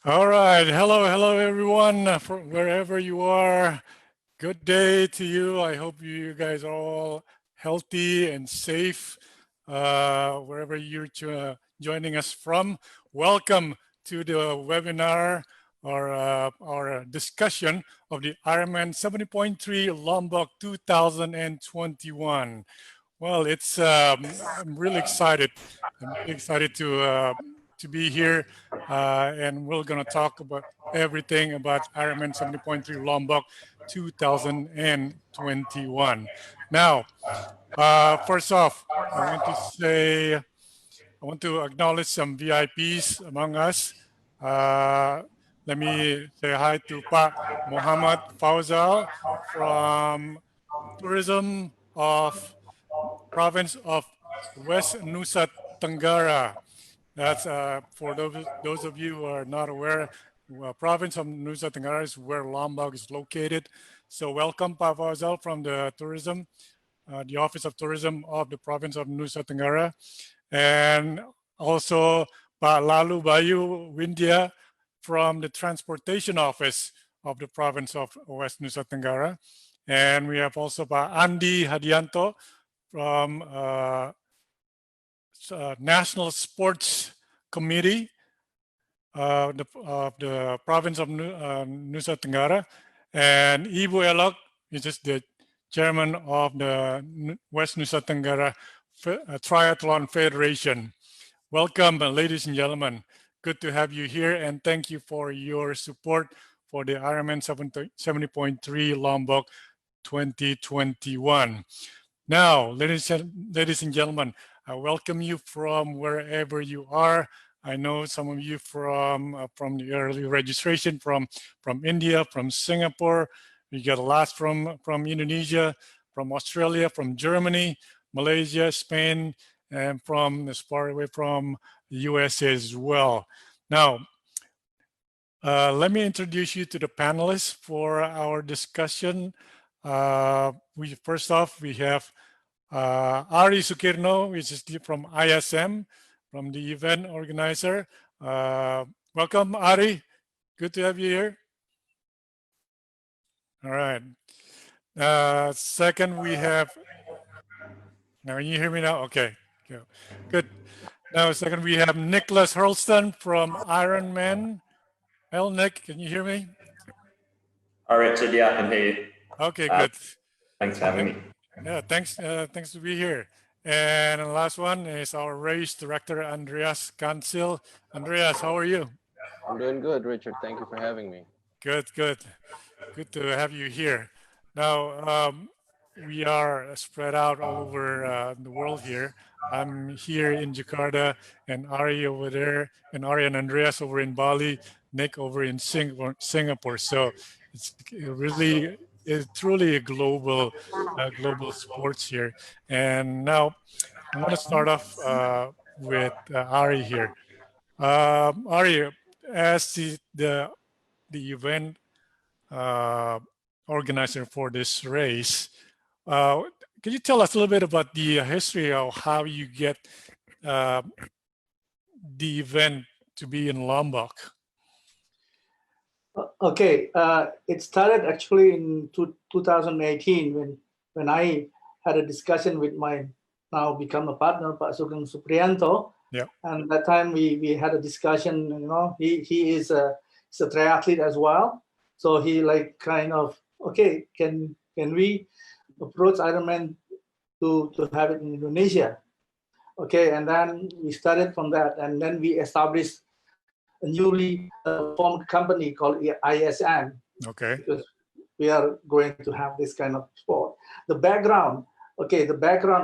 All right. Hello, everyone, from wherever you are. Good day to you. I hope you guys are all healthy and safe wherever you're joining us from. Welcome to the webinar or our discussion of the IRONMAN 70.3 Lombok 2021. Well, I'm really excited. I'm really excited to be here, and we're going to talk about everything about IRONMAN 70.3 Lombok 2021. Now, first off, I want to acknowledge some VIPs among us. Let me say hi to Pak Muhammad Fauzal from Tourism of Province of West Nusa Tenggara. That's for those of you who are not aware, province of Nusa Tenggara is where Lombok is located. So welcome, Pak Fauzal from the the Office of Tourism of the province of Nusa Tenggara, and also Pak Lalu Bayu Windia from the Transportation Office of the province of West Nusa Tenggara. And we have also Pak Andi Hadianto from National Sports Committee of the province of Nusa Tenggara, and Ibu Elok is just the chairman of the West Nusa Tenggara Triathlon Federation. Welcome, ladies and gentlemen. Good to have you here, and thank you for your support for the IRONMAN 70.3 Lombok 2021. Now, ladies and gentlemen, I welcome you from wherever you are. I know some of you from the early registration from India, from Singapore. We got a lot from Indonesia, from Australia, from Germany, Malaysia, Spain, and from as far away from the US as well. Now, let me introduce you to the panelists for our discussion. First off, we have Arie Sukirno, which is from ISM, from the event organizer. Welcome, Arie. Good to have you here. All right. Second, we have, now can you hear me now? Okay, good. Now, second, we have Nicholas Hurlston from IRONMAN. Well, Nick, can you hear me? Hi, Richard. Yeah, I can hear you. Okay, good. Thanks for having me. Yeah, thanks to be here. And the last one is our race director, Andreas Kansil. Andreas, how are you? I'm doing good, Richard. Thank you for having me. Good to have you here. Now, we are spread out all over the world here. I'm here in Jakarta, and Arie over there, and Arie and Andreas over in Bali, Nick over in Singapore. So it's truly a global sports here. And now I want to start off with Arie here. Arie, as the event organizer for this race, can you tell us a little bit about the history of how you get the event to be in Lombok? Okay, it started actually in 2018 when I had a discussion with my now become a partner, Pak Sugeng Supriyanto. Yeah. And at that time we had a discussion. You know, he is a triathlete as well, so he like kind of, okay, can we approach IRONMAN to have it in Indonesia? Okay, and then we started from that, and then we established a newly formed company called ISM. Okay. Because we are going to have this kind of sport. The background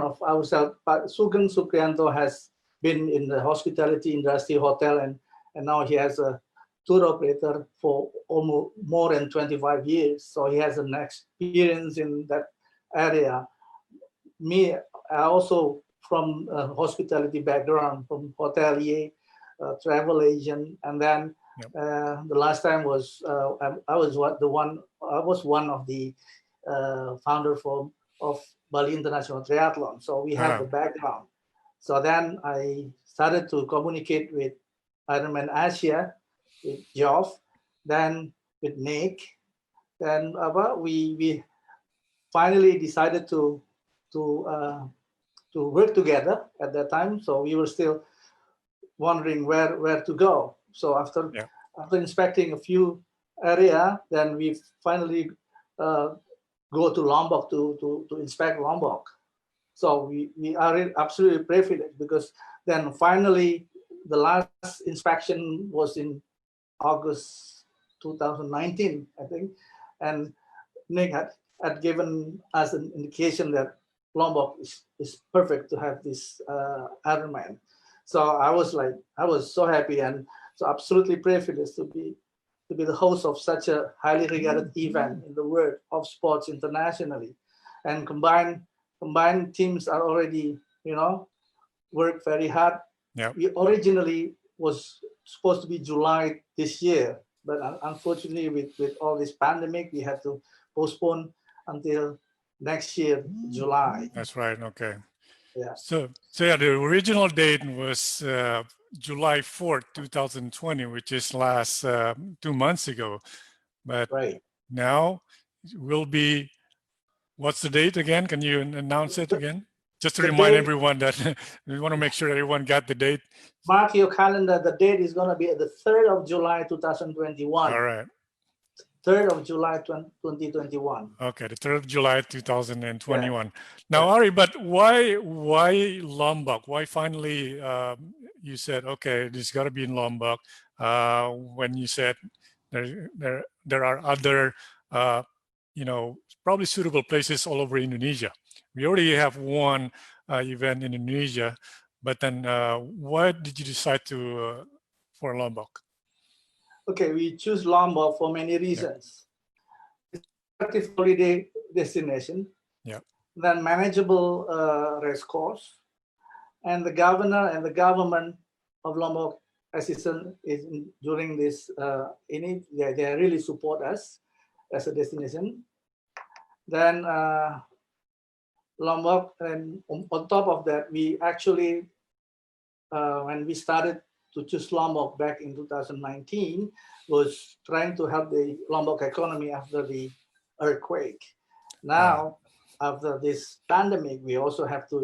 of ourselves, Sugeng Supriyanto has been in the hospitality industry, hotel, and now he has a tour operator for almost more than 25 years. So he has an experience in that area. Me, I also from a hospitality background, from hotelier, travel agent, and then the last time was I was one of the founder of Bali International Triathlon. So we have the background. So then I started to communicate with IRONMAN Asia Geoff, then with Nick. Then we finally decided to work together at that time. So we were still wondering where to go. So after inspecting a few area, then we finally go to Lombok to inspect Lombok. So we are absolutely privileged, because then finally the last inspection was in August 2019, I think, and Nick had given us an indication that Lombok is perfect to have this Ironman. So I was so happy and so absolutely privileged to be the host of such a highly regarded event in the world of sports internationally. And combined teams are already, work very hard. Yeah. We originally was supposed to be July this year, but unfortunately with all this pandemic, we had to postpone until next year, July. That's right. Okay. Yeah. So yeah, the original date was July 4th, 2020, which is last 2 months ago. But right now will be, what's the date again? Can you announce it again? Just to remind everyone that we want to make sure everyone got the date. Mark your calendar. The date is going to be the 3rd of July, 2021. All right. 3rd of July, 2021. Okay, the 3rd of July, 2021. Now, Arie, but why Lombok? Why finally you said, okay, this got to be in Lombok, when you said there are other, probably suitable places all over Indonesia. We already have one event in Indonesia, but then why did you decide for Lombok? Okay, we choose Lombok for many reasons. It's an attractive holiday destination. Yeah. Then manageable race course, and the governor and the government of Lombok, as is during this, they really support us as a destination. Then Lombok, and on top of that, we actually, when we started to choose Lombok back in 2019, was trying to help the Lombok economy after the earthquake. Now, after this pandemic, we also have to,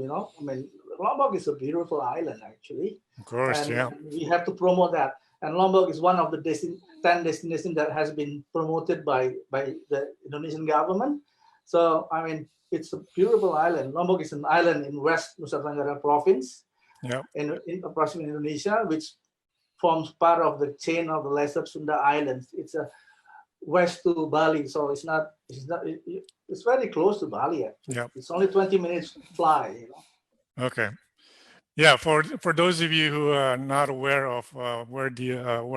Lombok is a beautiful island, actually. Of course, and we have to promote that. And Lombok is one of the 10 destinations that has been promoted by the Indonesian government. So, it's a beautiful island. Lombok is an island in West Nusa Tenggara province, in approximately Indonesia, which forms part of the chain of the Lesser Sunda Islands. It's a west to Bali, so it's very close to Bali. Actually. Yeah. It's only 20 minutes fly. Okay. Yeah, for those of you who are not aware of where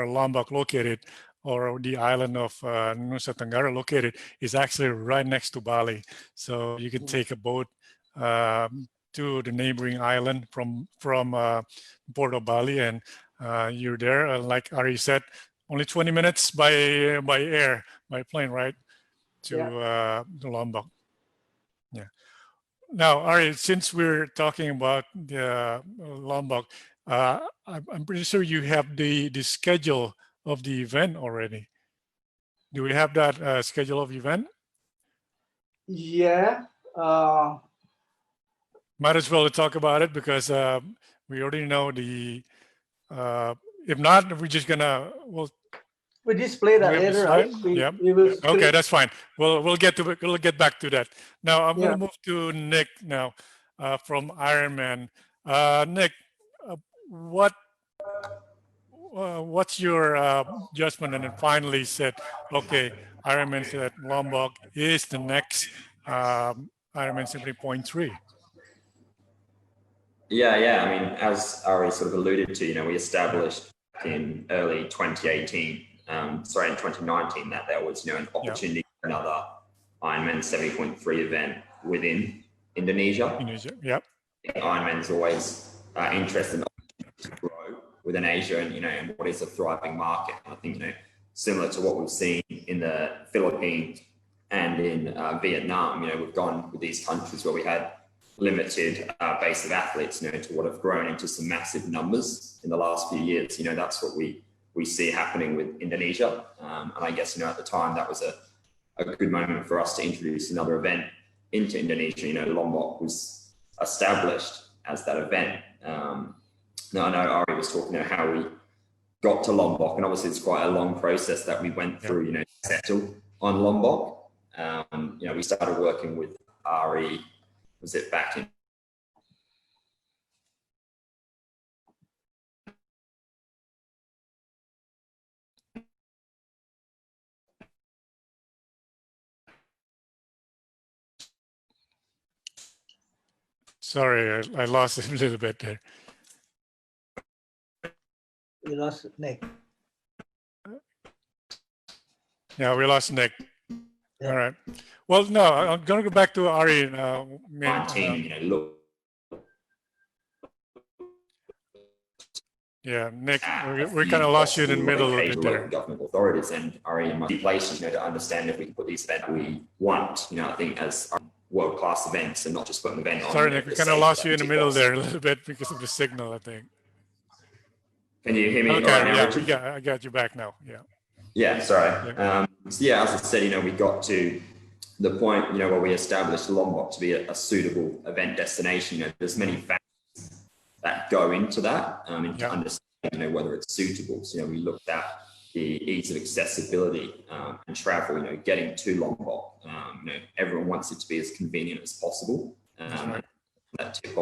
Lombok located, or the island of Nusa Tenggara located, is actually right next to Bali. So you can take a boat to the neighboring island from Port of Bali, and you're there. Like Arie said, only 20 minutes by plane, right, to Lombok. Yeah. Now, Arie, since we're talking about the Lombok, I'm pretty sure you have the schedule of the event already. Do we have that schedule of event? Yeah. Might as well talk about it, because we already know the. If not, we're just gonna we display that later, right? Okay, that's fine. We'll get back to that. Now I'm gonna move to Nick now, from Ironman. Nick, what's your judgment? And then finally said, okay, Ironman said Lombok is the next Ironman 70.3. Yeah. As Arie sort of alluded to, we established in early 2018, in 2019, that there was, an opportunity for another Ironman 70.3 event within Indonesia. Ironman's always interested in grow within Asia and what is a thriving market. I think, similar to what we've seen in the Philippines and in Vietnam, we've gone with these countries where we had limited base of athletes, to what have grown into some massive numbers in the last few years. That's what we we see happening with Indonesia. And I guess, at the time that was a good moment for us to introduce another event into Indonesia. Lombok was established as that event. Now I know Arie was talking about how we got to Lombok, and obviously it's quite a long process that we went through, to settle on Lombok. We started working with Arie, was it back in Sorry, I lost it a little bit there. We lost Nick. Yeah, we lost Nick. Yeah. All right. Well, no, I'm going to go back to Arie. 19, look. Yeah, Nick, we kind of lost you in the middle a bit there. Government authorities and Arie in places, to understand if we can put these events we want. I think as world-class events and not just put an event on. Sorry, Nick, we kind of lost you in the middle there a little bit because of the signal, I think. Can you hear me? Okay, right now, yeah, I got you back now. Yeah. Yeah, sorry. Yeah. So yeah, as I said, we got to the point, where we established Lombok to be a suitable event destination. There's many factors that go into that, to understand, whether it's suitable. So, we looked at the ease of accessibility and travel, getting to Lombok. Everyone wants it to be as convenient as possible. That tick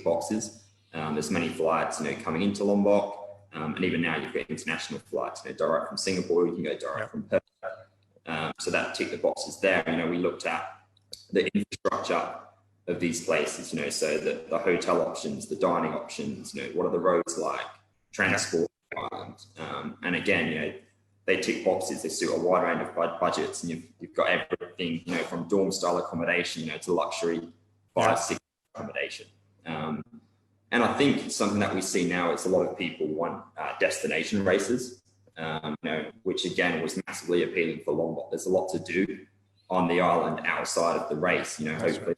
boxes. There's many flights, coming into Lombok. And even now you've got international flights, direct from Singapore, you can go direct from Perth. So that tick the boxes there. We looked at the infrastructure of these places, so the hotel options, the dining options, what are the roads like, transport, and again, they tick boxes, they suit a wide range of budgets, and you've got everything, from dorm style accommodation, to luxury 5-6 accommodation. And I think something that we see now is a lot of people want destination races, which again was massively appealing for Lombok. There's a lot to do on the island outside of the race. Hopefully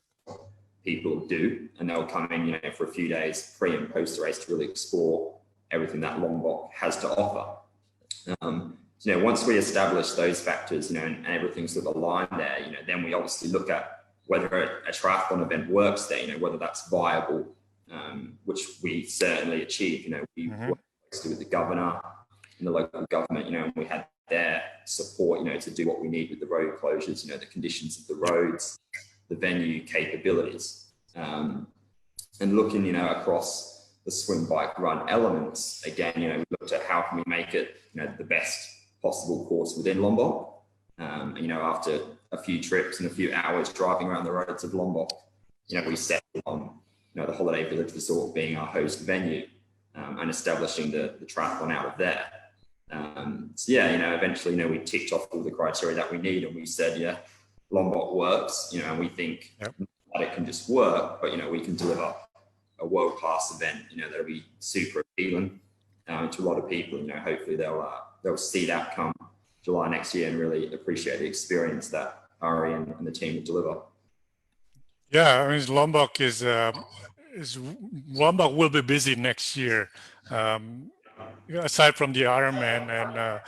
people do, and they'll come in, for a few days pre and post the race to really explore everything that Lombok has to offer. Once we establish those factors, and everything's sort of aligned there, then we obviously look at whether a triathlon event works there, whether that's viable. Which we certainly achieved. We worked with the governor and the local government, and we had their support, to do what we need with the road closures, the conditions of the roads, the venue capabilities. And looking, after the swim, bike, run elements, again, we looked at how can we make it, the best possible course within Lombok. After a few trips and a few hours driving around the roads of Lombok, we settled on the Holiday Village Resort being our host venue, and establishing the triathlon out of there. So yeah, eventually, we ticked off all the criteria that we need, and we said, Lombok works, and we think that it can just work, but we can deliver a world-class event, that'll be super appealing to a lot of people. Hopefully they'll see that come July next year and really appreciate the experience that Arie and the team will deliver. Yeah, I mean, Lombok Lombok will be busy next year. Aside from the Ironman, and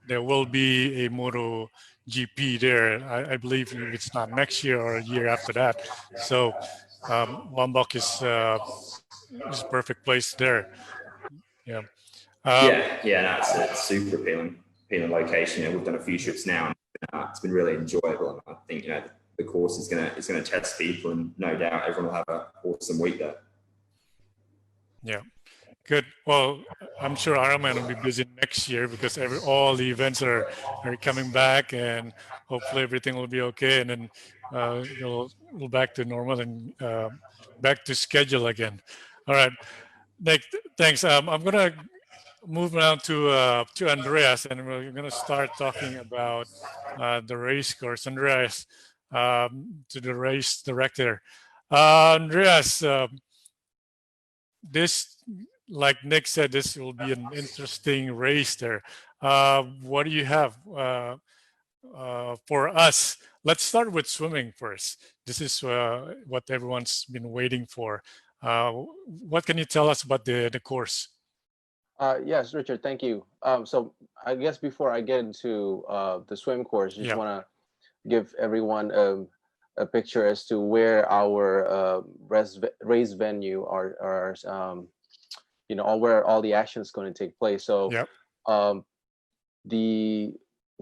there will be a Moto GP there. I believe it's not next year or a year after that. So Lombok is a perfect place there. Yeah. It's a super appealing location. We've done a few trips now, and it's been really enjoyable. And I think the course is going to test people, and no doubt everyone will have an awesome week there. Yeah, good. Well, I'm sure Ironman will be busy next year because all the events are coming back, and hopefully everything will be okay, and then we'll back to normal and back to schedule again. All right, Nick, thanks. I'm gonna move now to Andreas, and we're gonna start talking about the race course. Andreas, to the race director. Andreas, this, like Nick said, this will be an interesting race there. What do you have for us? Let's start with swimming first. This is what everyone's been waiting for. What can you tell us about the course? Yes, Richard, thank you. So I guess before I get into the swim course, just Yeah. want to give everyone a picture as to where our race venue are where all the action is going to take place. So Yep. the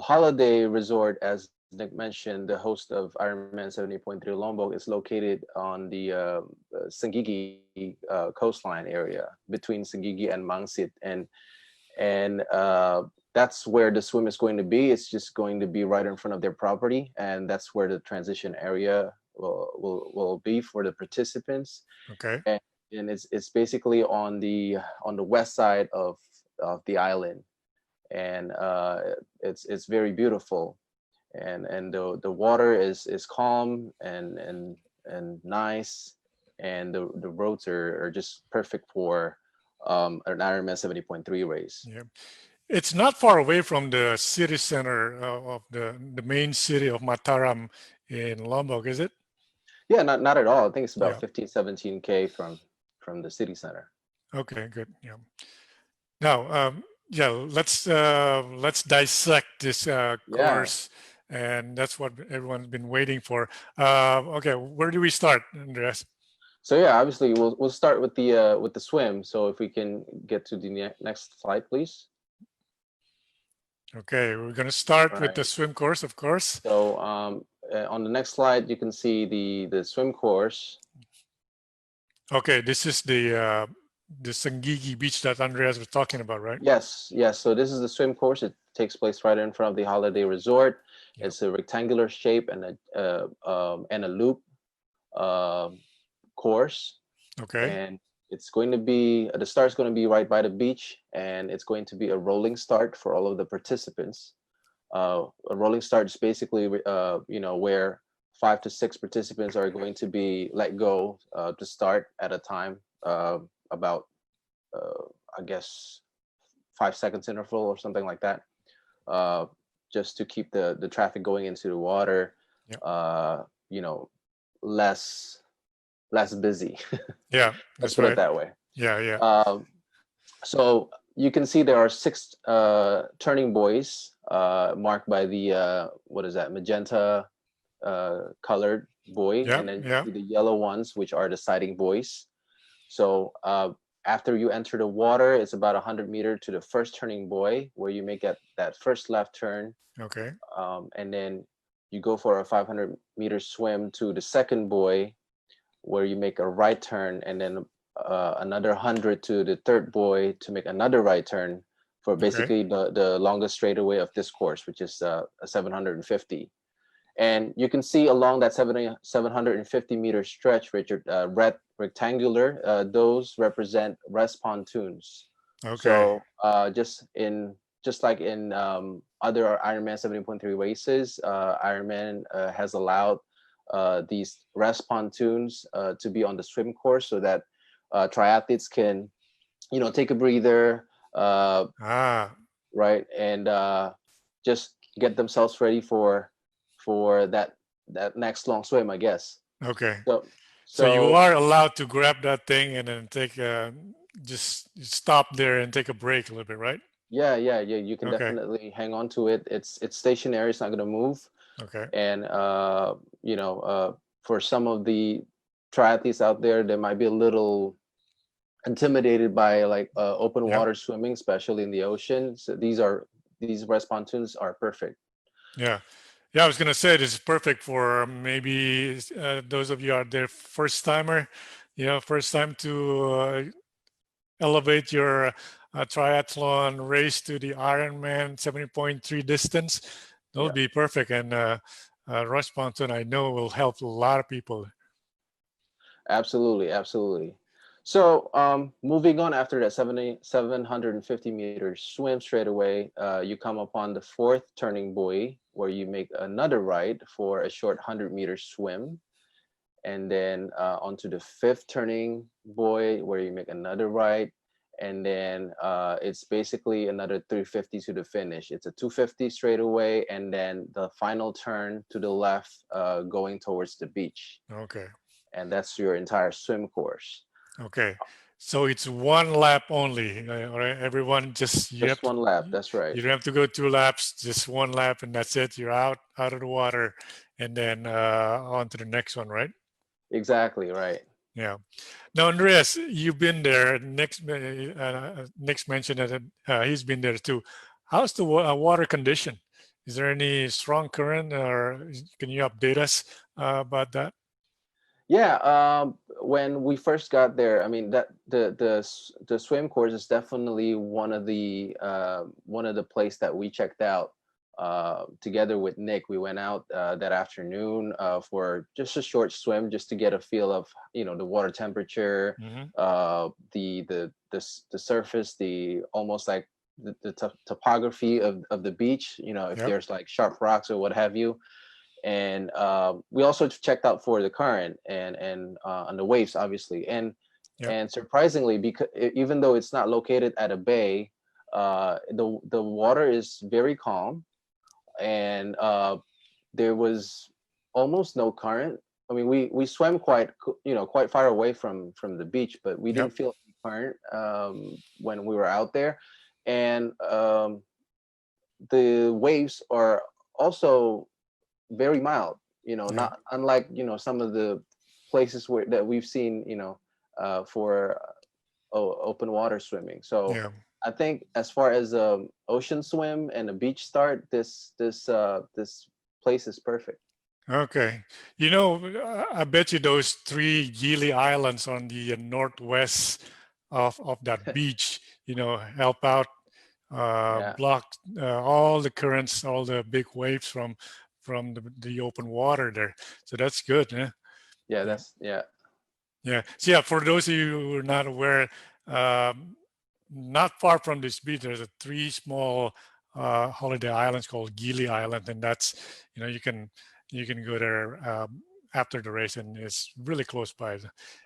holiday resort, as Nick mentioned, the host of Ironman 70.3 Lombok, is located on the Senggigi coastline area between Senggigi and Mangsit, and that's where the swim is going to be. It's just going to be right in front of their property, and that's where the transition area will be for the participants. Okay. And it's basically on the west side of the island, and it's very beautiful, and the water is calm and nice, and the roads are just perfect for an Ironman 70.3 race. Yeah. It's not far away from the city center of the main city of Mataram in Lombok, is it? Yeah, not at all. I think it's about Yeah. 15, 17K from the city center. Okay, good. Yeah. Now, yeah, let's dissect this course, and that's what everyone's been waiting for. Okay, where do we start, Andreas? So yeah, obviously we'll start with the swim. So if we can get to the next slide, please. Okay, we're going to start All with the right. swim course, of course. So on the next slide, you can see the swim course. Okay, this is the Senggigi beach that Andreas was talking about, right? Yes. So this is the swim course. It takes place right in front of the holiday resort. Yep. It's a rectangular shape and a loop course. Okay. And it's going to be, the start's going to be right by the beach, and it's going to be a rolling start for all of the participants. A rolling start is basically where 5 to 6 participants are going to be let go to start at a time, about I guess 5 seconds interval or something like that, just to keep the traffic going into the water. Yep. Less busy. Yeah, Let's that's put right. it that way. Yeah. So you can see there are 6 turning buoys marked by the magenta colored buoy, Yeah, and then you yeah. see the yellow ones, which are the siding buoys. So after you enter the water, it's about 100 meters to the first turning buoy, where you make that first left turn. Okay. And then you go for a 500-meter swim to the second buoy, where you make a right turn, and then another 100 to the third buoy to make another right turn for basically the longest straightaway of this course, which is a 750. And you can see along that 750-meter stretch, Richard, red rectangular, those represent rest pontoons. Okay. So just like in other Ironman 70.3 races, Ironman has allowed these rest pontoons to be on the swim course, so that triathletes can, take a breather, right, and just get themselves ready for that next long swim, I guess. Okay. So So you are allowed to grab that thing and then take just stop there and take a break a little bit, right? Yeah. You can Okay. definitely hang on to it. It's stationary. It's not going to move. Okay. And for some of the triathletes out there, they might be a little intimidated by like open water swimming, especially in the ocean. So these rest pontoons are perfect. Yeah. I was gonna say this is perfect for maybe those of you out there first timer, first time to elevate your triathlon race to the Ironman 70.3 distance. That would be perfect, and Rush Pontoon I know will help a lot of people. Absolutely. So moving on, after that 750 meters swim straight away, you come upon the fourth turning buoy, where you make another right for a short 100-meter swim. And then onto the fifth turning buoy, where you make another right. And then it's basically another 350 to the finish. It's a 250 straight away, and then the final turn to the left, going towards the beach. Okay. And that's your entire swim course. Okay. So it's one lap only. All right, everyone, Just one lap. That's right. You don't have to go 2 laps, just one lap, and that's it. You're out of the water, and then on to the next one, right? Exactly right. Yeah. Now, Andreas, you've been there. Nick's mentioned that he's been there too. How's the water condition? Is there any strong current, or can you update us about that? Yeah, when we first got there, I mean that the swim course is definitely one of the place that we checked out together with Nick. We went out that afternoon for just a short swim, just to get a feel of the water temperature, the surface, the almost like the topography of the beach. If there's like sharp rocks or what have you. And we also checked out for the current and on the waves, obviously, and surprisingly, because even though it's not located at a bay, the water is very calm, and there was almost no current. I mean, we swam quite far away from the beach, but we didn't feel any current when we were out there, and the waves are also very mild, not unlike some of the places that we've seen for open water swimming. So I think as far as ocean swim and a beach start, this place is perfect. Okay. I bet you those 3 Gili Islands on the northwest of that beach, help out, block all the currents, all the big waves from the open water there. So that's good. Huh? Yeah, So yeah, for those of you who are not aware, not far from this beach, there's 3 small holiday islands called Gili Island, and that's you can go there after the race, and it's really close by.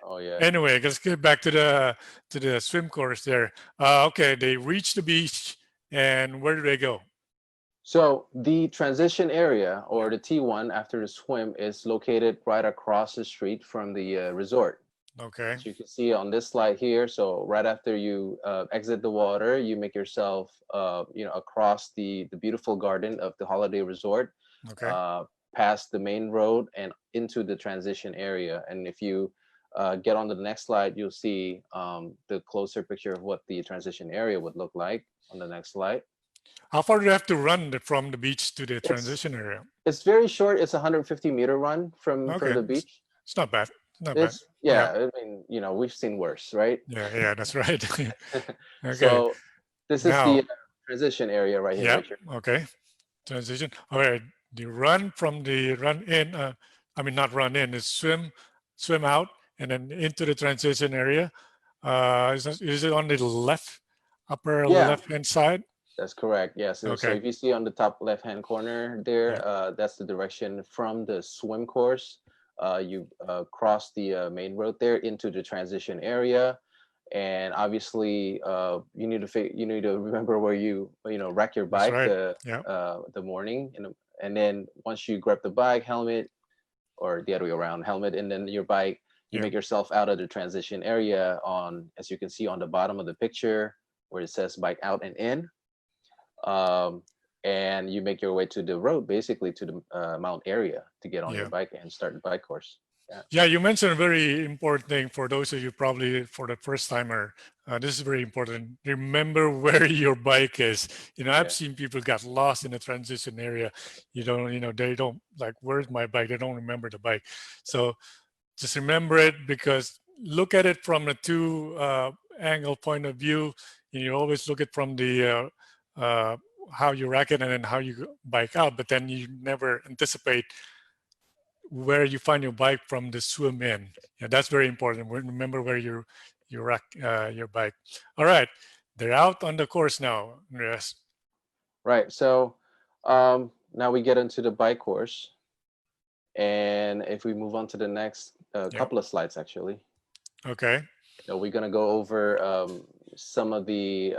Oh yeah. Anyway, let's get back to the swim course there. Okay, they reach the beach, and where do they go? So the transition area, or the T1 after the swim, is located right across the street from the resort. Okay. As you can see on this slide here, so right after you exit the water, you make yourself across the beautiful garden of the holiday resort, past the main road and into the transition area. And if you get on to the next slide, you'll see the closer picture of what the transition area would look like on the next slide. How far do you have to run from the beach to the transition area? It's very short. It's a 150-meter run from the beach. It's not bad. Yeah, I mean, we've seen worse, right? Yeah, that's right. Okay. So this is the transition area right here. Yeah. Richard. Okay. Transition. All right. The run from the run in. Not run in. It's swim out and then into the transition area. Is it on the upper left-hand side? That's correct. Yes. Okay. So if you see on the top left-hand corner there, that's the direction from the swim course. You cross the main road there into the transition area, and obviously you need to remember where you wreck your bike the morning, and then once you grab the bike, helmet, or the other way around, helmet, and then your bike, you make yourself out of the transition area on, as you can see on the bottom of the picture where it says bike out and in. And you make your way to the road, basically to the mount area, to get on your bike and start the bike course. Yeah, you mentioned a very important thing for those of you probably for the first timer. This is very important. Remember where your bike is. I've seen people got lost in the transition area. They don't like, where's my bike? They don't remember the bike. So just remember it, because look at it from a 2 angle point of view. You always look at from the how you rack it and then how you bike out, but then you never anticipate where you find your bike from the swim in. Yeah, that's very important. Remember where you rack your bike. All right, they're out on the course now, Andreas. Right. So now we get into the bike course, and if we move on to the next couple of slides, actually. Okay. So we're gonna go over some of the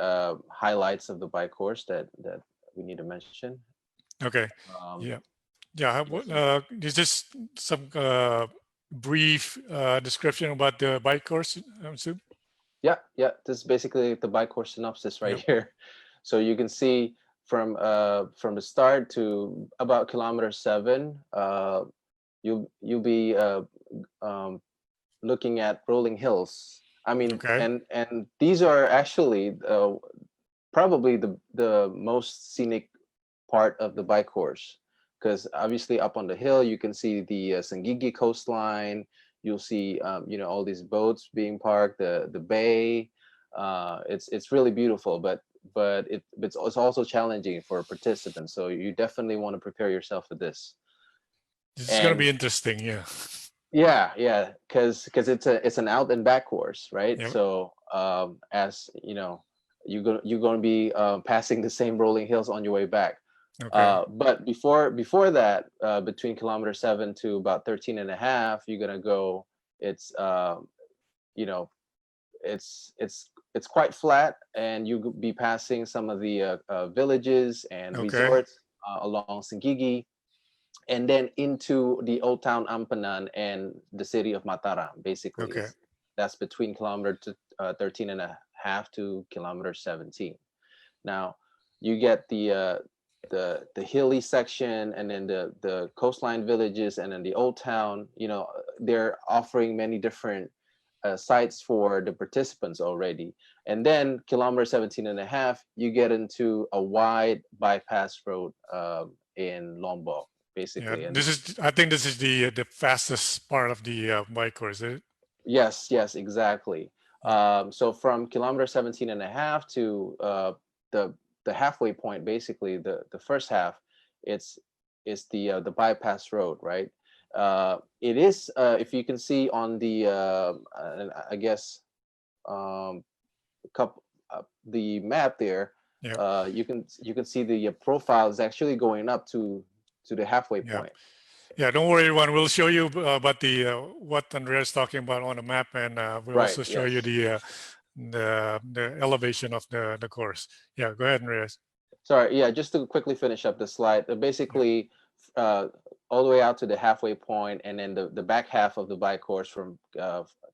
highlights of the bike course that we need to mention. Okay. Is this some brief description about the bike course, Sue? Yeah, yeah. This is basically the bike course synopsis right Yep. here. So you can see from the start to about kilometer 7, you'll be looking at rolling hills. I mean, Okay. and these are actually probably the most scenic part of the bike course, because obviously up on the hill you can see the Sangigi coastline. You'll see all these boats being parked, the bay. It's really beautiful, but it's also challenging for participants. So you definitely want to prepare yourself for this. This is gonna And be interesting. Yeah. yeah, because it's an out and back course, right? Yep. So as you know, you're going to be passing the same rolling hills on your way back. Okay. But before that, between kilometer 7 to about 13 and a half, you're gonna go. It's you know, it's quite flat, and you be passing some of the villages and Okay. resorts along Singigi, and then into the old town Ampenan and the city of Mataram. Basically, Okay. that's between kilometer 13 and a half to kilometer 17. Now, you get the hilly section, and then the coastline villages, and then the old town. They're offering many different sites for the participants already. And then kilometer 17 and a half, you get into a wide bypass road in Lombok, Yeah. basically. And I think this is the fastest part of the bike course. Is it? yes, exactly. Yeah. So from kilometer 17 and a half to the halfway point, basically the first half, it's the bypass road, right? It is, if you can see on the I guess couple the map there, Yeah. you can see the profile is actually going up to the halfway Yeah. point. Yeah, don't worry, everyone. We'll show you about the what Andreas is talking about on the map, and we'll Right. also show you Yes. the elevation of the course. Yeah, go ahead, Andreas. Sorry. Yeah. Just to quickly finish up the slide. Basically, all the way out to the halfway point, and then the back half of the bike course from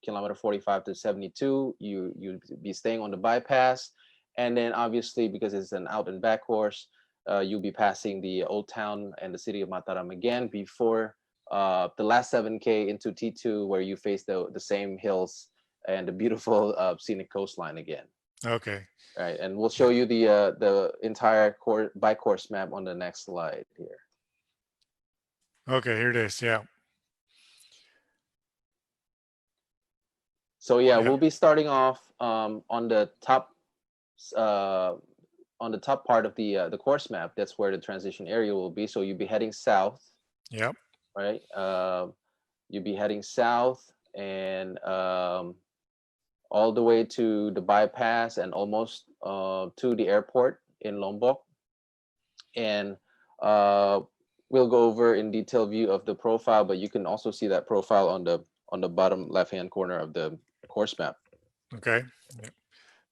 kilometer 45 to 72. You be staying on the bypass, and then obviously because it's an out and back course, you'll be passing the old town and the city of Mataram again before the last 7K into T2, where you face the same hills and the beautiful scenic coastline again. Okay. Right, and we'll show you the entire bike course map on the next slide here. Okay, here it is. Yeah. So yeah, Yeah. we'll be starting off on the top part of the course map. That's where the transition area will be. So you'll be heading south, Yep. right? You'll be heading south and all the way to the bypass and almost to the airport in Lombok. And we'll go over in detail view of the profile, but you can also see that profile on the bottom left-hand corner of the course map. Okay. Yeah.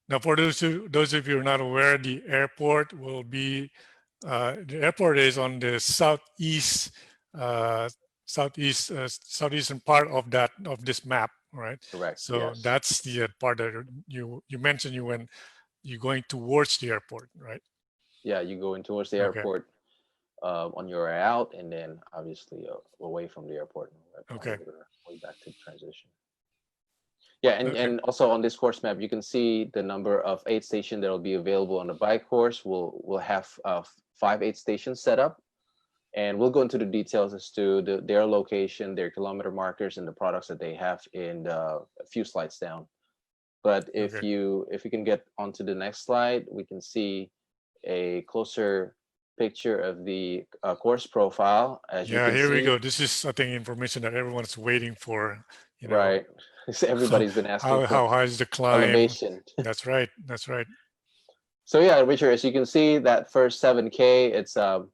Now, for those of you who are not aware, the airport will be the airport is on the southeastern part of this map, right? Correct. So Yes. that's the part that you mentioned when you're going towards the airport, right? Yeah, you go in towards the Okay. airport on your way out, and then obviously away from the airport Okay. on your way back to transition. Yeah, and also on this course map, you can see the number of aid stations that will be available on the bike course. We'll have 5 aid stations set up, and we'll go into the details as to their location, their kilometer markers, and the products that they have in a few slides down. But if you can get onto the next slide, we can see a closer picture of the course profile. As you can here see, we go. This is, I think, information that everyone's waiting for. right? Everybody's been asking for how high is the climb? elevation. That's right. That's right. So yeah, Richard, as you can see, that first 7K, it's a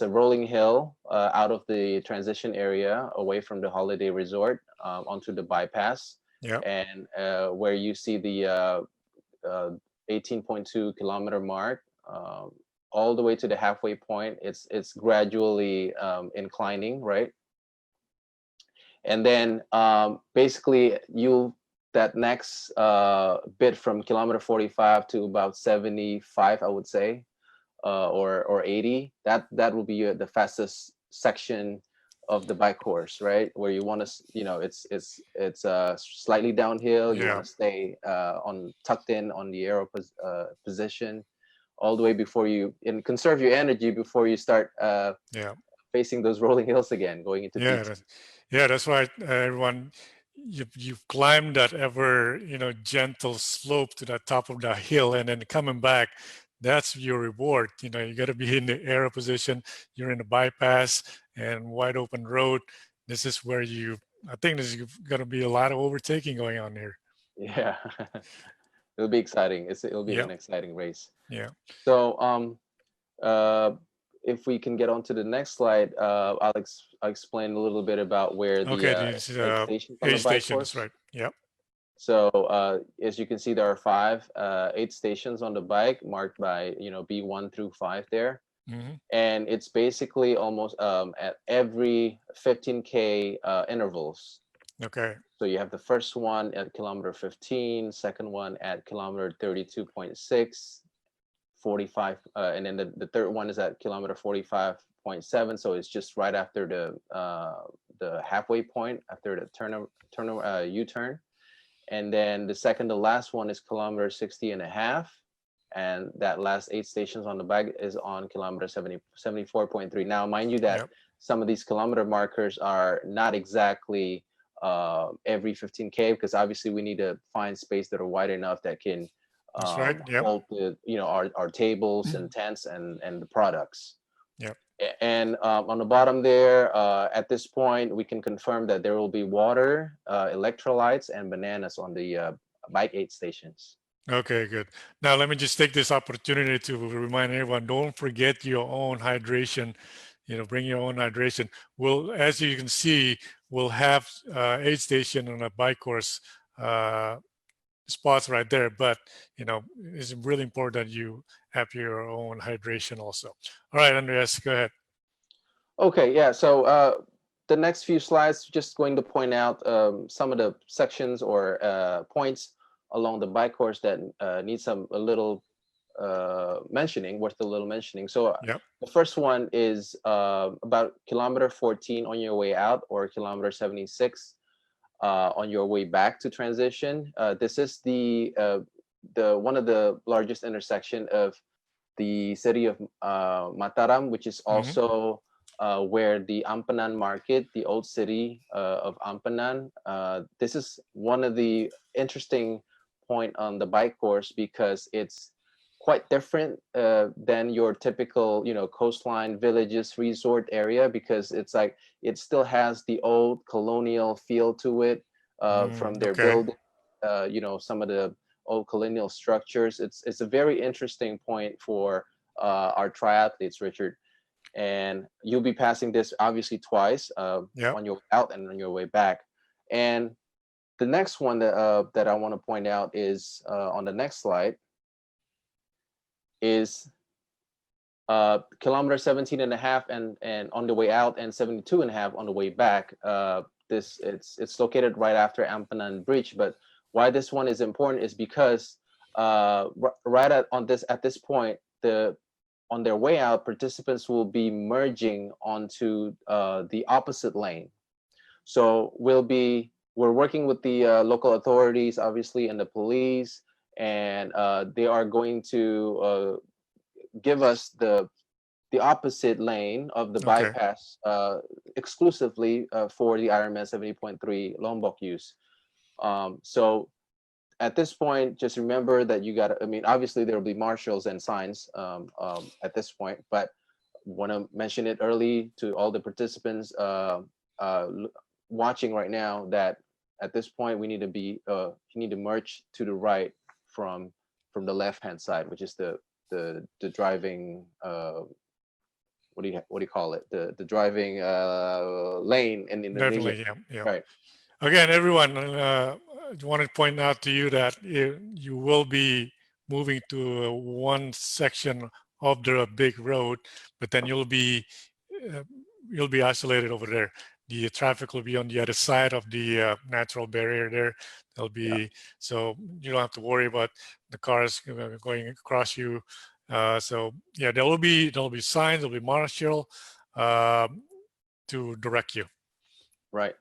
rolling hill out of the transition area, away from the holiday resort, onto the bypass. Yeah. And where you see the 18.2 kilometer mark, all the way to the halfway point, it's gradually inclining, right? And then basically that next bit from kilometer 45 to about 75, I would say, or 80, that will be the fastest section of the bike course, right? Where you want to, it's slightly downhill. You want to stay tucked in on the aero position all the way before you conserve your energy before you start facing those rolling hills again, going into that's right, everyone. You've climbed that ever gentle slope to the top of the hill, and then coming back, that's your reward. You got to be in the aero position. You're in a bypass and wide open road. This is where I think there's going to be a lot of overtaking going on here. Yeah. It'll be exciting. It'll be an exciting race. Yeah. So if we can get on to the next slide, I'll explain a little bit about where the aid stations on the bike course. Right. Yep. So as you can see, there are 5 aid stations on the bike marked by B1 through 5 there. Mm-hmm. And it's basically almost at every 15K intervals. Okay. So you have the first one at kilometer 15, second one at kilometer 32.6, 45, and then the third one is at kilometer 45.7. So it's just right after the halfway point, after the U-turn. And then the second to last one is kilometer 60.5. And that last 8 stations on the bike is on kilometer 74.3. Now, mind you that some of these kilometer markers are not exactly every 15K, because obviously we need to find space that are wide enough that can hold the, our tables and tents and the products. Yep. And on the bottom there, at this point, we can confirm that there will be water, electrolytes, and bananas on the bike aid stations. Okay, good. Now let me just take this opportunity to remind everyone: don't forget your own hydration. Bring your own hydration. As you can see, we'll have aid station on a bike course spots right there, but it's really important that you have your own hydration also. All right, Andreas, go ahead. Okay, yeah. So the next few slides, just going to point out some of the sections or points along the bike course that need a little mentioning, worth a little mentioning. So the first one is about kilometer 14 on your way out, or kilometer 76 on your way back to transition. This is the one of the largest intersection of the city of Mataram, which is also where the Ampenan market, the old city of Ampenan. This is one of the interesting point on the bike course, because it's quite different than your typical coastline villages resort area, because it's like it still has the old colonial feel to it from their building, some of the old colonial structures. It's a very interesting point for our triathletes, Richard, and you'll be passing this obviously twice on your way out and on your way back. And the next one that I want to point out is on the next slide is kilometer 17.5 and on the way out, and 72.5 on the way back. It's located right after Ampenan Bridge. But why this one is important is because right at this point, on their way out, participants will be merging onto the opposite lane. So we're working with the local authorities, obviously, and the police, and they are going to give us the opposite lane of the bypass exclusively for the IRONMAN 70.3 Lombok use. So at this point, just remember that obviously there will be marshals and signs at this point, but want to mention it early to all the participants watching right now, that at this point we need to merge to the right from the left hand side, which is the driving what do you call it, the driving lane in Indonesia. Definitely, right. Again, everyone, I want to point out to you that you will be moving to one section of the big road, but then you'll be isolated over there. the traffic will be on the other side of the natural barrier there. There'll be, so you don't have to worry about the cars going across you. So yeah, there will be signs, there'll be marshal to direct you. Right.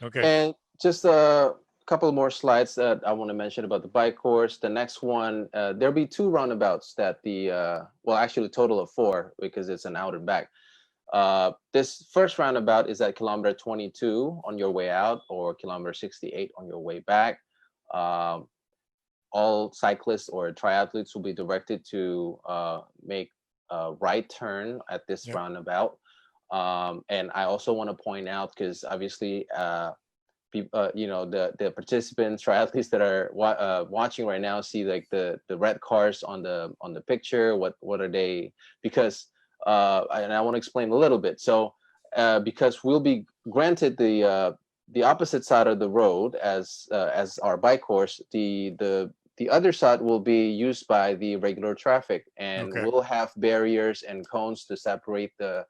Okay. And just a couple more slides that I want to mention about the bike course. The next one, there'll be 2 roundabouts that well, actually a total of 4 because it's an out and back. This first roundabout is at kilometer 22 on your way out, or kilometer 68 on your way back. All cyclists or triathletes will be directed to make a right turn at this roundabout. And I also want to point out, because obviously, you know, the participants, triathletes that are watching right now see like the red cars on the picture. What are they? Because and I want to explain a little bit. So because we'll be granted the opposite side of the road as our bike course, the other side will be used by the regular traffic, and we'll have barriers and cones to separate the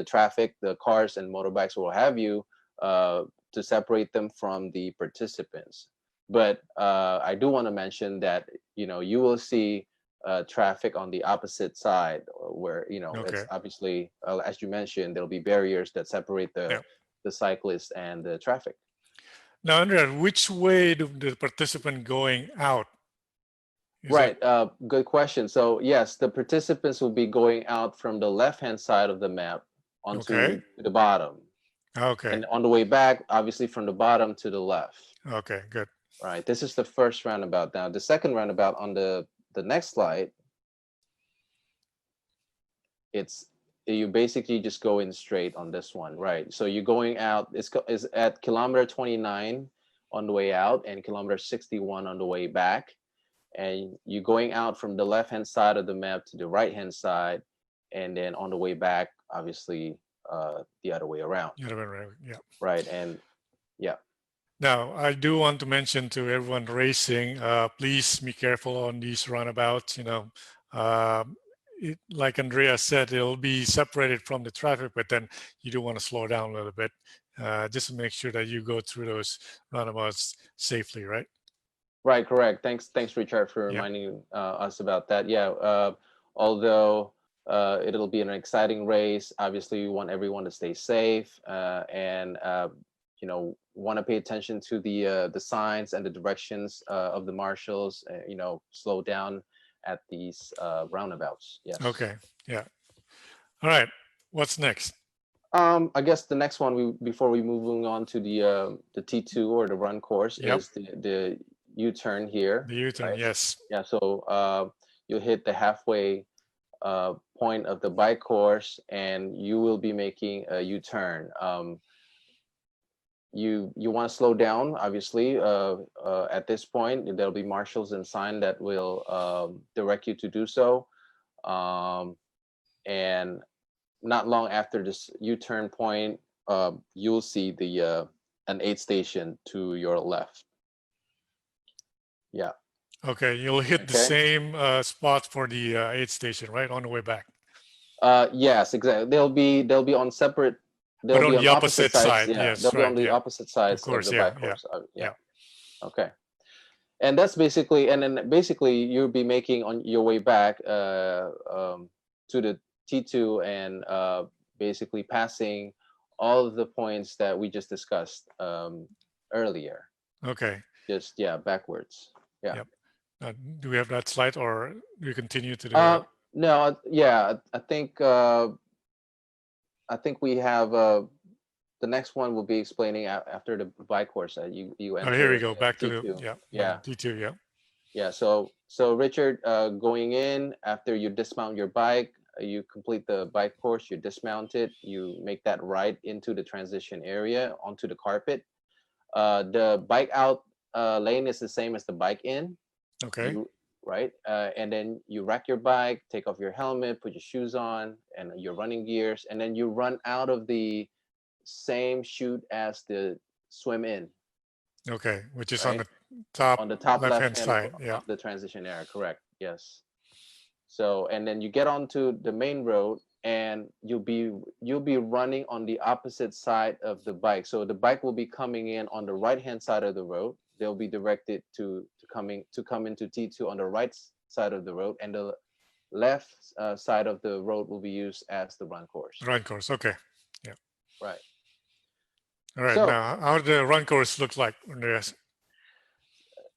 traffic, the cars and motorbikes will have you, to separate them from the participants. But I do want to mention that, you know, you will see traffic on the opposite side, where, you know, it's obviously, as you mentioned, there'll be barriers that separate the cyclists and the traffic. Now, Andrea, which way do the participant going out? Right. Good question. So yes, the participants will be going out from the left-hand side of the map onto the bottom. Okay. And on the way back, obviously from the bottom to the left. Okay, good. Right. This is the first roundabout. Now, the second roundabout on the next slide, you basically just go in straight on this one, right? So you're going out, it's at kilometer 29 on the way out and kilometer 61 on the way back. And you're going out from the left-hand side of the map to the right-hand side. And then on the way back, obviously, the other way around. The other way around, yeah. Right, and yeah. Now, I do want to mention to everyone racing, please be careful on these roundabouts. You know, like Andreas said, it'll be separated from the traffic, but then you do want to slow down a little bit, just to make sure that you go through those roundabouts safely, right? Right, correct. Thanks, Richard, for reminding us about that. Yeah, although it'll be an exciting race, obviously we want everyone to stay safe, and you know, want to pay attention to the signs and the directions of the marshals. You know, slow down at these roundabouts. Yes. Okay. Yeah. All right. What's next? I guess the next one, before we moving on to the T2 or the run course, is the U-turn here. The U-turn, right? Yes. Yeah. So you'll hit the halfway point of the bike course, and you will be making a U-turn. You want to slow down, obviously. At this point, there'll be marshals and sign that will direct you to do so. And not long after this U-turn point, you'll see an aid station to your left. Yeah. Okay, you'll hit the same spot for the aid station, right, on the way back. Yes, exactly. They'll be on separate. But on the opposite side, yeah. Yes, They'll be on the opposite sides of the bike course. Yeah. Okay. And that's basically, and then basically you'll be making on your way back to the T2 and basically passing all of the points that we just discussed earlier. Okay. Just backwards. Yeah. Yep. Do we have that slide, or do we continue to the? No. Yeah. I think we have the next one will be explaining after the bike course that you enter. Oh, here we go. Back to T2. the T2. Yeah. Yeah. So Richard, going in after you dismount your bike, you complete the bike course, you dismount it, you make that right into the transition area onto the carpet. The bike out lane is the same as the bike in. Okay. Right. And then you rack your bike, take off your helmet, put your shoes on and your running gears, and then you run out of the same chute as the swim in. Okay, which is on the top left-hand side of the transition area. Correct. Yes. So, and then you get onto the main road, and you'll be running on the opposite side of the bike. So the bike will be coming in on the right hand side of the road. They'll be directed to come into T2 on the right side of the road, and the left side of the road will be used as the run course. Run course. Okay. Yeah. Right. All right. So, now, how the run course look like, Andreas?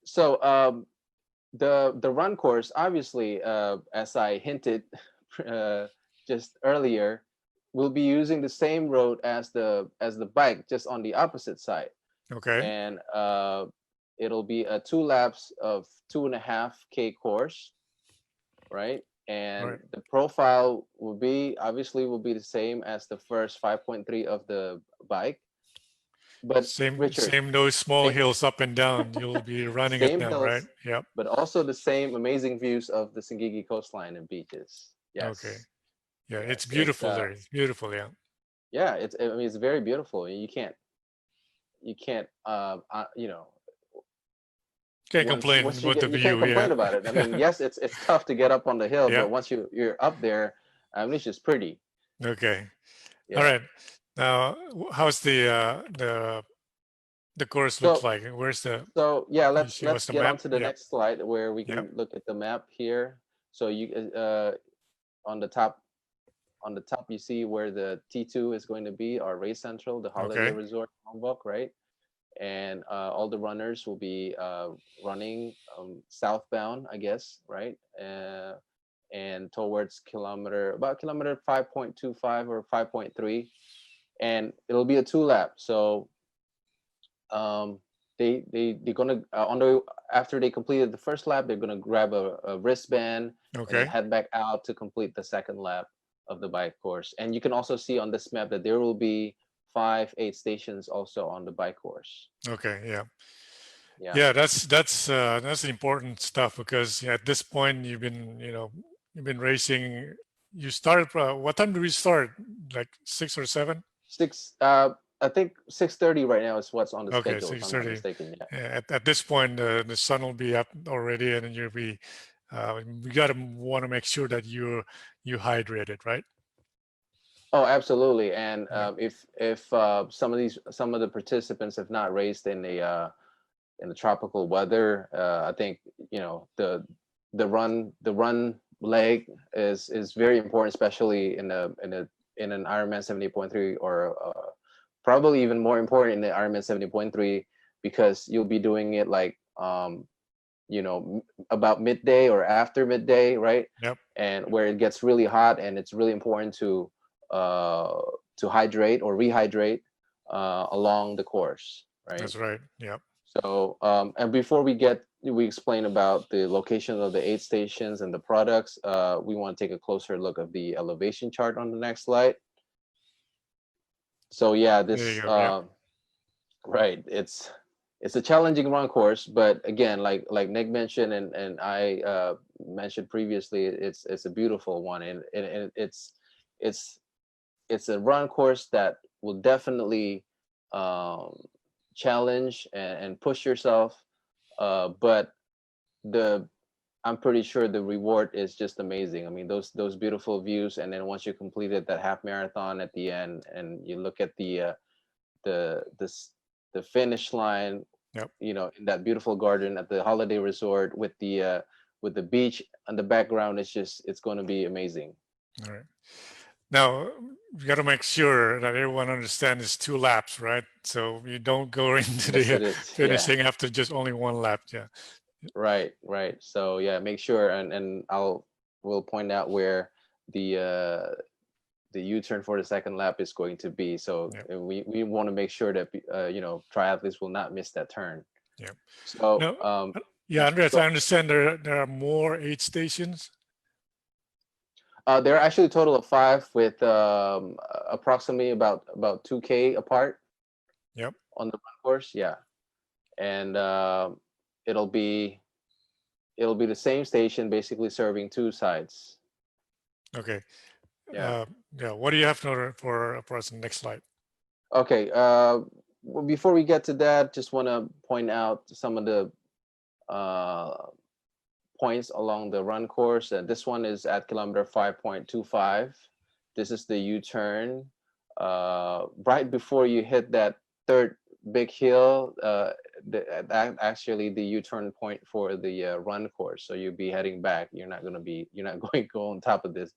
So the run course, obviously, as I hinted just earlier, will be using the same road as the bike, just on the opposite side. Okay. And it'll be a 2 laps of 2.5K course, right? And Right. the profile will be the same as the first 5.3 of the bike. But Same Richard, those small same- hills up and down. You'll be running it same now, hills, right? Yep. but also the same amazing views of the Singigi coastline and beaches. Yes. Okay. Yeah, it's Yes, beautiful there. It's beautiful. Yeah. yeah, I mean, it's very beautiful. You can't Can't complain once you about the you can't view. complain Yeah. about it. I mean, yes, it's tough to get up on the hill, Yeah. but once you're up there, it's just pretty. Okay. Yeah. All right. Now, how's the course look like? Where's the? So yeah, let's show us the get on map? to the Yep. next slide where we can Yep. look at the map here. So you on the top you see where the T2 is going to be, our race central, the holiday Okay. resort Lombok, right? And all the runners will be running southbound, I guess, right? And towards about kilometer 5.25 or 5.3, and it'll be a 2 lap. So they're gonna after they completed the first lap, they're gonna grab a wristband and then Okay. head back out to complete the second lap of the bike course. And you can also see on this map that there will be 5 aid stations also on the bike course. Okay. Yeah. Yeah. Yeah. That's important stuff, because at this point you've been racing. You started. What time do we start? Like 6 or 7? 6 I think 6:30 right now is what's on the Okay, schedule, if I'm not 6:30. mistaken. Yeah. At this point, the sun will be up already, and you'll be. We gotta want to make sure that you hydrated, right? Oh, absolutely. And Yeah. if some of the participants have not raced in the tropical weather, I think the run leg is very important, especially in an Ironman 70.3, or probably even more important in the Ironman 70.3, because you'll be doing it like about midday or after midday, right? Yep. And where it gets really hot, and it's really important to hydrate or rehydrate along the course, right? That's right. Yep. So and before we explain about the location of the aid stations and the products, we want to take a closer look of the elevation chart on the next slide. So yeah, There this you go. Yep. right, it's a challenging run course, but again, like Nick mentioned and I mentioned previously, it's a beautiful one, and it's a run course that will definitely challenge and push yourself, but I'm pretty sure the reward is just amazing. I mean, those beautiful views, and then once you completed that half marathon at the end, and you look at the finish line, Yep. in that beautiful garden at the holiday resort with the beach on the background, it's going to be amazing. All right. Now, you got to make sure that everyone understands it's 2 laps, right? So you don't go into Yes, the it is. finishing after just only 1 lap. Yeah. Right. So yeah, make sure, and we'll point out where the U-turn for the second lap is going to be. So Yep. we want to make sure that triathletes will not miss that turn. Yeah. So No, yeah, Andreas, I understand there are more aid stations. there are actually a total of 5 with approximately about 2K apart. Yep. On the run course, yeah, and it'll be the same station, basically serving 2 sides. Okay. Yeah. Yeah. What do you have for us in the next slide? Okay. Well, before we get to that, just want to point out some of the points along the run course. This one is at kilometer 5.25, this is the U-turn. Right before you hit that third big hill, actually the U-turn point for the run course. So you'll be heading back. You're not going to go on top of the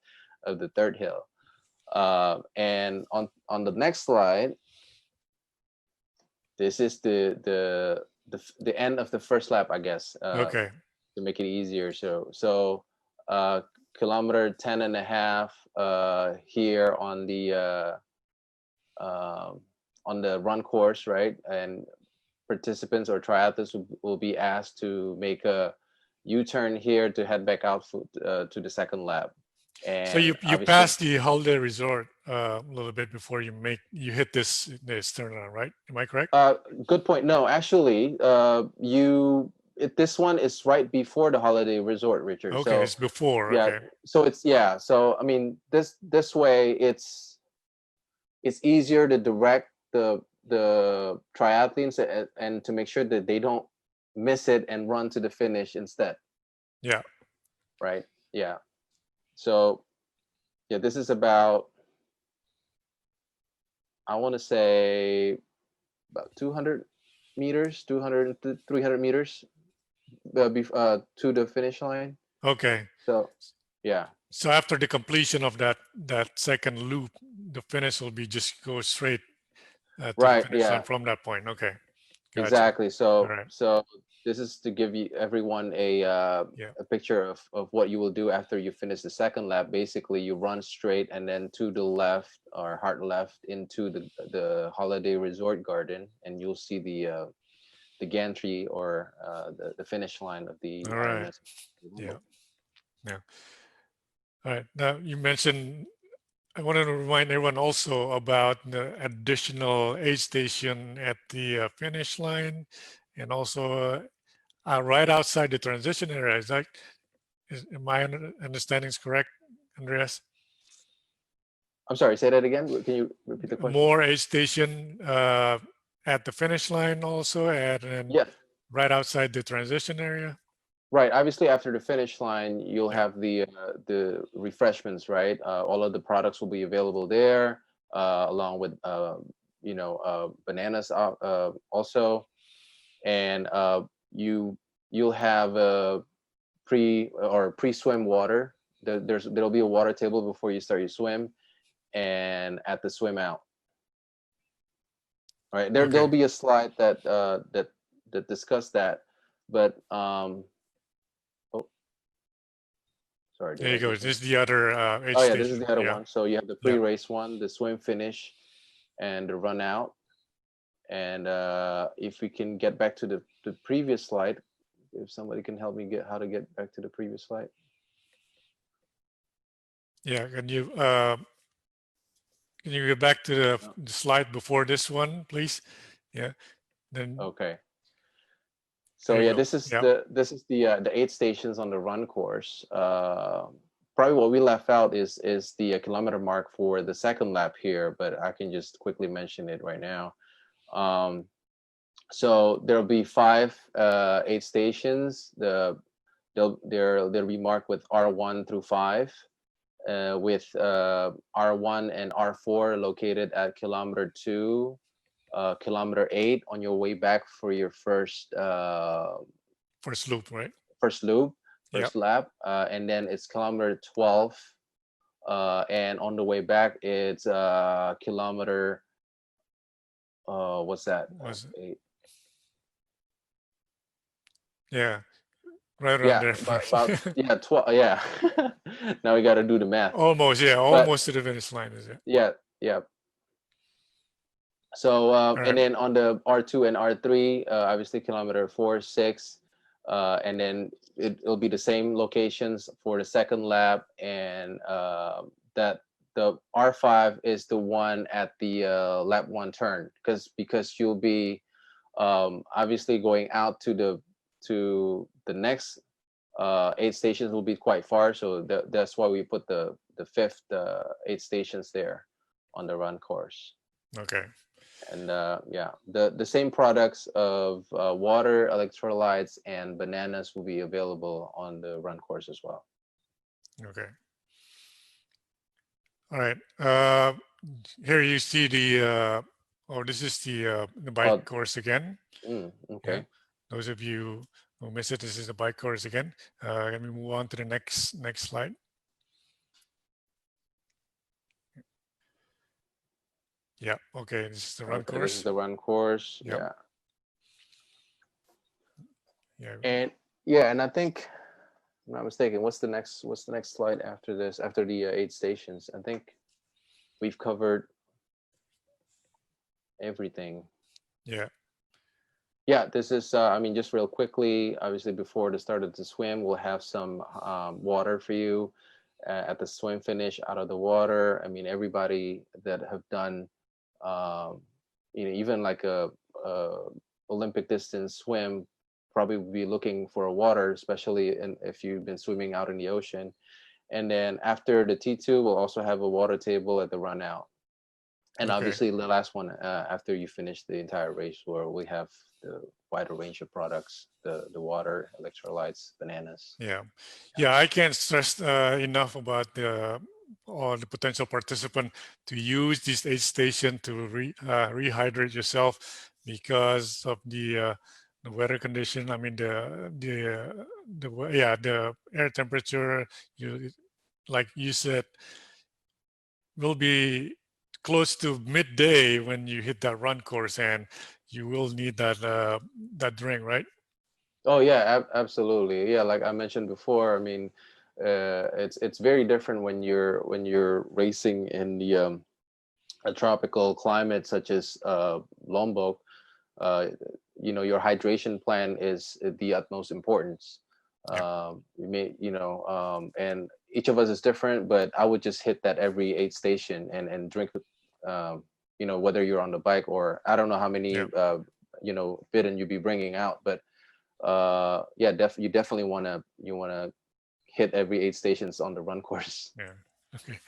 third hill. And on the next slide, this is the end of the first lap, I guess. Okay. To make it easier. So kilometer 10 and a half here on the run course, right? And participants or triathletes will be asked to make a U-turn here to head back out to the second lap. And so you passed the holiday resort a little bit before you hit this turnaround, right? Am I correct? Good point. No, actually, this one is right before the holiday resort, Richard. Okay, so, it's before. Yeah. Okay. So So I mean, this way it's easier to direct the triathletes and to make sure that they don't miss it and run to the finish instead. Yeah. Right. Yeah. So yeah, this is about, I want to say, about 200 meters, 200 to 300 meters to the finish line. Okay. So yeah. So after the completion of that second loop, the finish will be just go straight to Right. the finish Yeah. line from that point. Okay. Gotcha. Exactly. So right. So this is to give everyone a picture of what you will do after you finish the second lap. Basically, you run straight and then to the left or hard left into the holiday resort garden, and you'll see the gantry or the finish line of the All right. IRONMAN. Yeah. Yeah. All right. Now you mentioned, I wanted to remind everyone also about the additional aid station at the finish line, and also right outside the transition area. Is my understanding is correct, Andreas? I'm sorry, say that again. Can you repeat the question? More aid station at the finish line also, and Yeah. right outside the transition area. Right. Obviously, after the finish line, you'll have the refreshments, right? All of the products will be available there, along with bananas also, and you'll have pre-swim water. There'll be a water table before you start your swim, and at the swim out. Right. There'll be a slide that discuss that, but sorry. There you go. This is the other aid Oh yeah, station. this is the other one. So you have the pre-race one, the swim finish, and the run out. And if we can get back to the previous slide, if somebody can help me how to get back to the previous slide. Yeah, can you get back to the slide before this one, please? Yeah. Then. Okay. So yeah, this is the 8 stations on the run course. Probably what we left out is the kilometer mark for the second lap here, but I can just quickly mention it right now. So there'll be 5 8 stations. They'll be marked with R1 through 5, with R1 and R4 located at kilometer 2. Kilometer 8 on your way back for your first loop, right? First lap, and then it's kilometer 12, and on the way back it's kilometer what's that? 8. Yeah, right around there. About 12. Yeah. Now we got to do the math. Almost, yeah, almost to the finish line, is it? Yeah. So and then on the R2 and R3, obviously kilometer 4, 6, and then it'll be the same locations for the second lap, and that the R5 is the one at the lap 1 turn, because you'll be obviously going out to the next 8 stations will be quite far, so that's why we put the 5th 8 stations there on the run course. Okay. And the same products of water, electrolytes, and bananas will be available on the run course as well. Okay. All right. Here you see the. This is the bike course again. Okay. Yeah. Those of you who missed it, this is the bike course again. Let me move on to the next slide. Yeah. Okay. This is the run course. This is the run course. Yep. Yeah. Yeah. And I think, if I'm not mistaken, what's the next slide after this? After the 8 stations, I think we've covered everything. Yeah. Yeah, this is, I mean, just real quickly, obviously before the start of the swim, we'll have some water for you at the swim finish out of the water. I mean, everybody that have done, even like a Olympic distance swim probably will be looking for water, especially if you've been swimming out in the ocean. And then after the T2, we'll also have a water table at the run out. And obviously the last one, after you finish the entire race, where we have the wider range of products, the water, electrolytes, bananas. Yeah. I can't stress enough about all the potential participant to use this aid station to rehydrate yourself because of the weather condition. I mean the air temperature. Like you said, will be close to midday when you hit that run course, and you will need that drink, right? Oh yeah, absolutely. Yeah, like I mentioned before, I mean, it's very different when you're racing in the a tropical climate such as Lombok. Your hydration plan is the utmost importance. And each of us is different, but I would just hit that every 8 station and drink, whether you're on the bike or I don't know how many, bidon you'd be bringing out, but you definitely want to hit every 8 stations on the run course. Yeah. Okay.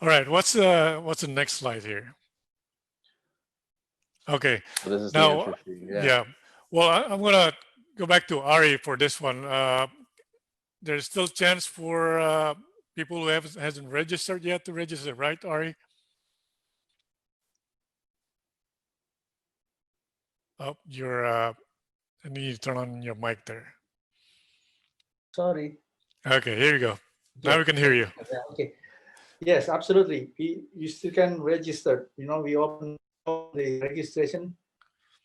All right. What's the next slide here? Okay. So this is now, the entry fee. Yeah. Well, I'm gonna go back to Arie for this one. There's still chance for people who hasn't registered yet to register, right, Arie? Oh, I need to turn on your mic there. Sorry. Okay, here you go. Now we can hear you. Okay. Yes, absolutely. You still can register. We open the registration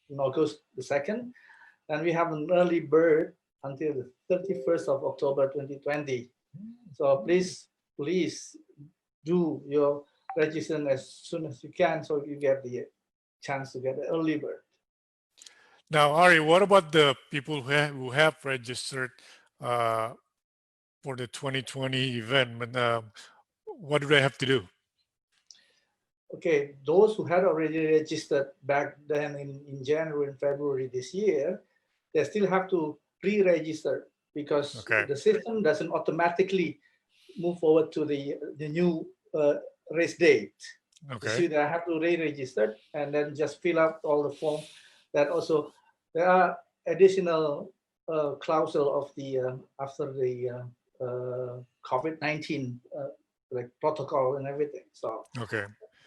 in August the 2nd, and we have an early bird until the 31st of October 2020. So please do your registration as soon as you can, so you get the chance to get the early bird. Now, Arie, what about the people who have registered for the 2020 event? But what do they have to do? Okay, those who had already registered back then in January and February this year, they still have to re-register because the system doesn't automatically move forward to the new race date. Okay. So they have to re-register and then just fill out all the form. That also there are additional clausel of the after the COVID-19 like protocol and everything. So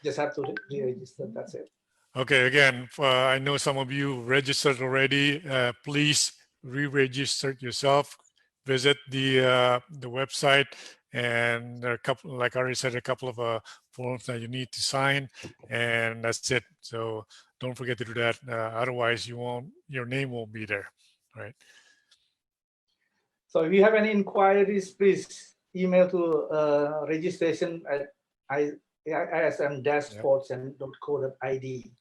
just have to re-register. That's it. Okay. Again, I know some of you registered already. Please re-register yourself. Visit the website, and there are a couple, like I already said, a couple of forms that you need to sign, and that's it. So don't forget to do that. Otherwise, your name won't be there, right? So if you have any inquiries, please email to registration at ism-sports.co.id.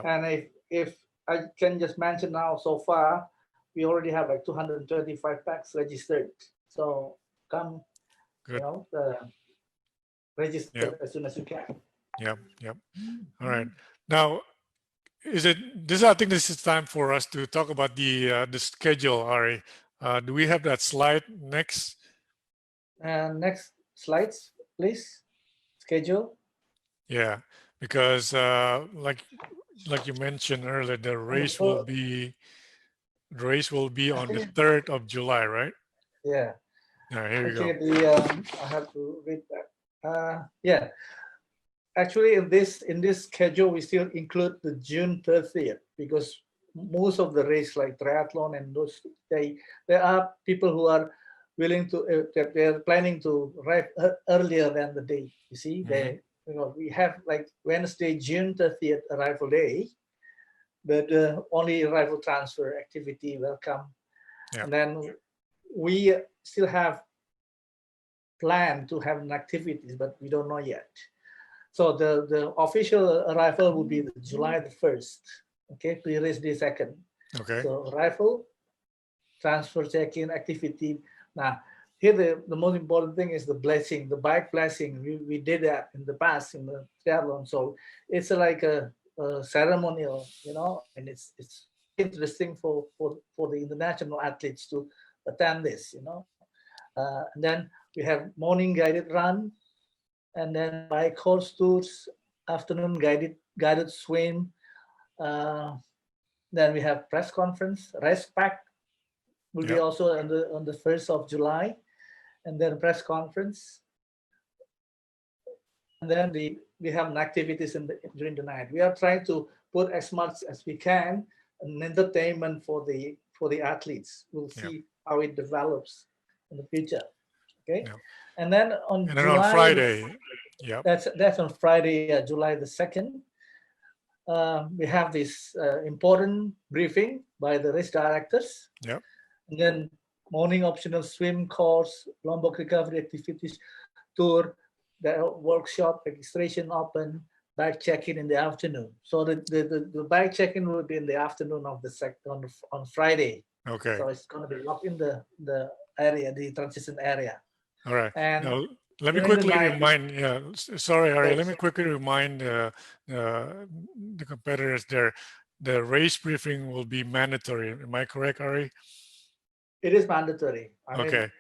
And if I can just mention now, so far, we already have like 225 packs registered. So come, register as soon as you can. Yep. All right. Now, I think this is time for us to talk about the schedule, Arie. Do we have that slide next? Next slides, please. Schedule. Yeah, because like you mentioned earlier, the race will be on the 3rd of July, right? Yeah. Here you go. I have to read that. actually in this schedule we still include the June 30th, because most of the race like triathlon and those, there are people who are willing to they're planning to arrive earlier than the day. You see, they, you know, we have like Wednesday, June 30th arrival day, but only arrival transfer activity will come. And then we still have planned to have an activities, but we don't know yet. So the official arrival will be July the 1st. Okay, pre-race day 2nd. Okay. So arrival, transfer, check-in, activity. Now, here the most important thing is the blessing, the bike blessing. We did that in the past in the triathlon. So it's like a ceremonial, you know, and it's interesting for the international athletes to attend this, you know. And then we have morning guided run, and then bike horse tours, afternoon guided swim. Then we have press conference. Race pack will be also on the 1st of July, and then press conference. And then we have activities during the night. We are trying to put as much as we can an entertainment for the athletes. We'll see how it develops in the future. Okay, and then on Friday, that's on Friday, July the 2nd. We have this important briefing by the race directors. And then morning optional swim course, Lombok recovery activities tour, the workshop, registration open, bike check-in in the afternoon. So the bike check-in will be in the afternoon of on Friday. Okay. So it's going to be locked in the area, the transition area. All right. And now, let me quickly remind, sorry, Arie, let me quickly remind the competitors there, the race briefing will be mandatory. Am I correct, Arie? It is mandatory. I mean,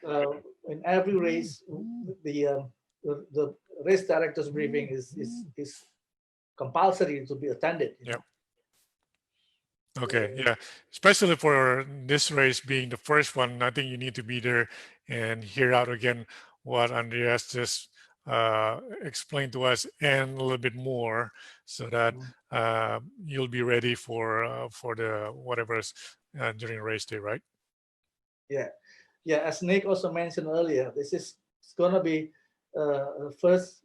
in every race, the race director's briefing is compulsory to be attended. You know? Okay, yeah, especially for this race being the first one, I think you need to be there and hear out again what Andreas just explained to us and a little bit more, so that you'll be ready for the whatever's during race day, right? Yeah. As Nick also mentioned earlier, this is going to be the first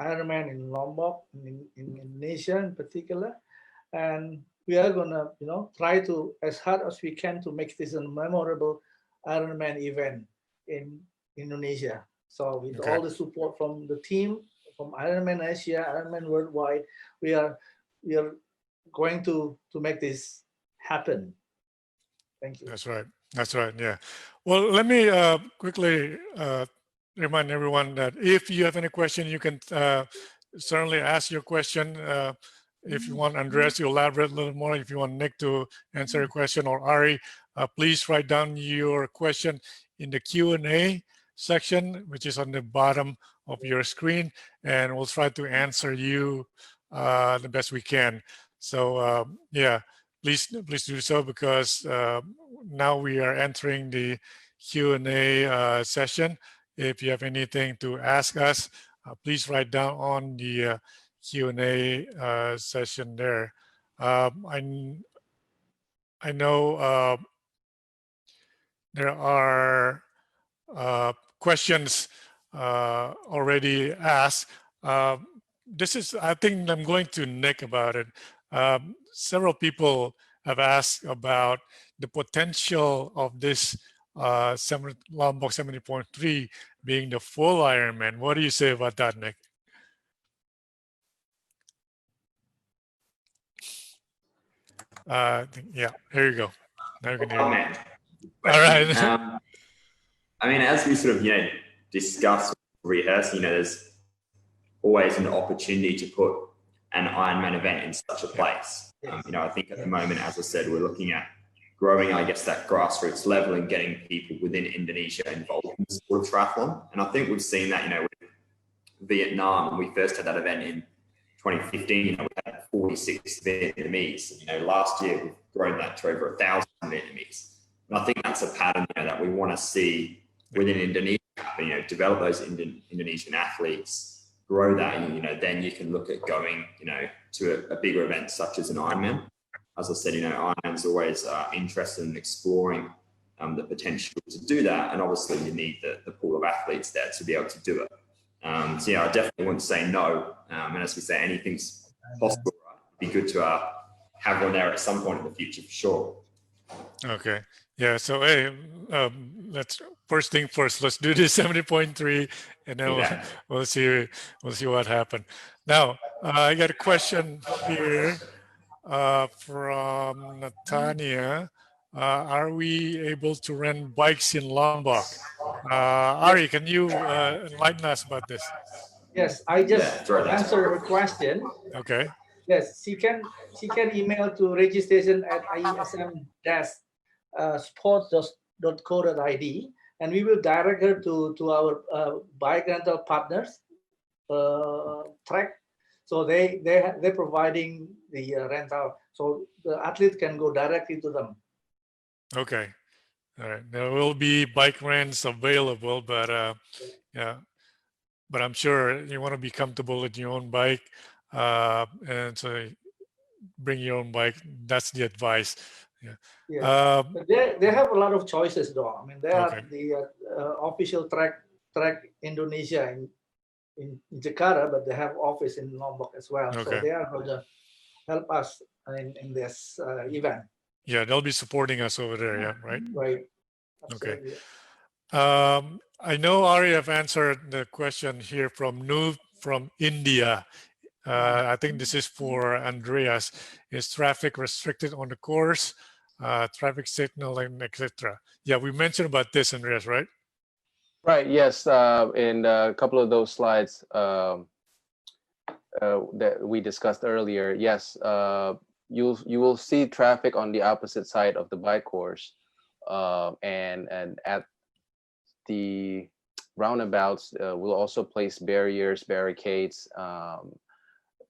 Ironman in Lombok, in Indonesia in particular, and we are going to, you know, try to as hard as we can to make this a memorable Ironman event in Indonesia. So with all the support from the team, from IRONMAN Asia, IRONMAN Worldwide, we are going to make this happen. Thank you. That's right. That's right. Yeah. Well, let me quickly remind everyone that if you have any question, you can certainly ask your question. If you want Andreas to elaborate a little more, if you want Nick to answer a question, or Arie, please write down your question in the Q&A section, which is on the bottom of your screen, and we'll try to answer you the best we can. So yeah, please do so, because now we are entering the Q&A session. If you have anything to ask us, please write down on the Q&A session there. I know there are questions already asked. This is, I think I'm going to Nick about it. Several people have asked about the potential of this Lombok 70.3 being the full Ironman. What do you say about that, Nick? Yeah, here you go. Now you can hear me. All right. I mean, as we sort of, discuss, rehearse, there's always an opportunity to put an Ironman event in such a place. I think at the moment, as I said, we're looking at growing, I guess, that grassroots level and getting people within Indonesia involved in the sport of triathlon. And I think we've seen that, with Vietnam, when we first had that event in 2015, we had 46 Vietnamese. Last year we've grown that to over 1,000 Vietnamese. And I think that's a pattern that we want to see within Indonesia. Develop those Indonesian athletes, grow that, and then you can look at going to a bigger event such as an Ironman. As I said, Ironman's always interested in exploring the potential to do that, and obviously you need the pool of athletes there to be able to do it. So yeah, I definitely wouldn't say no. And as we say, anything's possible. Right? It'd be good to have one there at some point in the future for sure. Okay. Yeah. So hey, let's first thing first. Let's do this 70.3, and then we'll see what happened. Now I got a question here from Natania. Are we able to rent bikes in Lombok? Arie, can you enlighten us about this? Yes, I just answered her question. Okay. Yes, she can email to registration at ism-sports.co.id, and we will direct her to our bike rental partners track. So they're providing the rental, so the athlete can go directly to them. Okay. All right. There will be bike rents available, but yeah. But I'm sure you want to be comfortable with your own bike, and so bring your own bike. That's the advice. Yeah. Yeah. They have a lot of choices, though. I mean, they are the official track Indonesia in Jakarta, but they have office in Lombok as well. Okay. So they are going to help us in this event. Yeah, they'll be supporting us over there. Yeah, right. Right. Absolutely. Okay. I know Arie have answered the question here from Noob from India. I think this is for Andreas. Is traffic restricted on the course? Traffic signal and etc. Yeah, we mentioned about this, Andreas, right? Right. Yes. In a couple of those slides that we discussed earlier, yes, you will see traffic on the opposite side of the bike course, and at the roundabouts, we'll also place barricades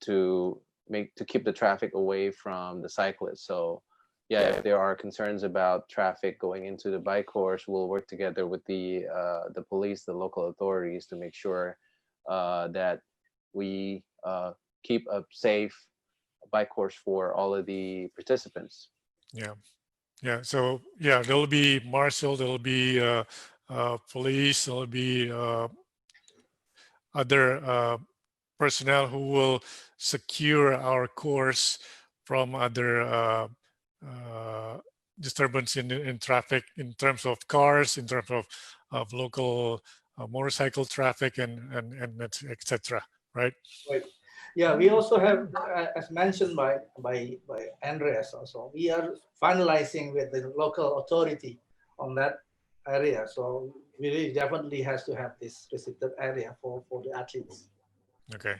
to keep the traffic away from the cyclists. So yeah, if there are concerns about traffic going into the bike course, we'll work together with the police, the local authorities, to make sure that we keep a safe bike course for all of the participants. Yeah. So yeah, there'll be marshal, there'll be police, there'll be other personnel who will secure our course from other disturbance in traffic, in terms of cars, in terms of local motorcycle traffic and etc. Right? Right. Yeah, we also have, as mentioned by Andreas, also we are finalizing with the local authority on that area. So we really definitely has to have this restricted area for the athletes. Okay.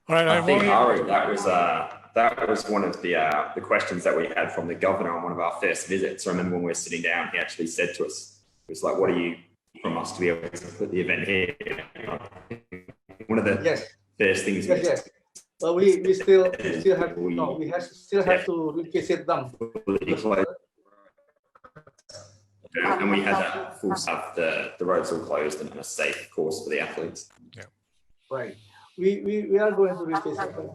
All right. I think Arie, that was one of the questions that we had from the governor on one of our first visits. I remember when we were sitting down, he actually said to us, "It was like, what do you from us to be able to put the event here?" One of the first things. Yes. Well, we still have still have to revisit them. And we had that full stuff. The roads all closed and a safe course for the athletes. Yeah. Right. We are going to revisit them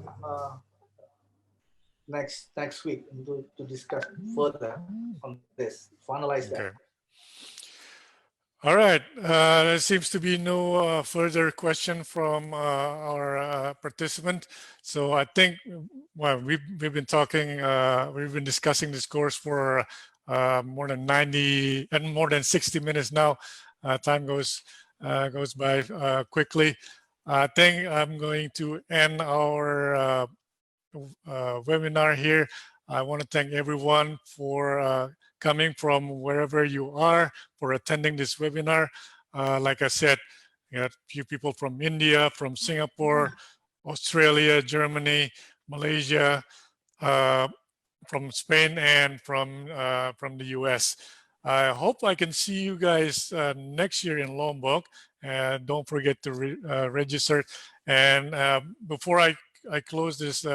next week and to discuss further on this, finalize that. Okay. All right. There seems to be no further question from our participant. So I think, well, we've been talking, we've been discussing this course for more than 90 and more than 60 minutes now. Time goes by quickly. I think I'm going to end our webinar here. I want to thank everyone for coming from wherever you are, for attending this webinar. Like I said, we had a few people from India, from Singapore, Australia, Germany, Malaysia, from Spain, and from the US. I hope I can see you guys next year in Lombok. Don't forget to register. And before I close this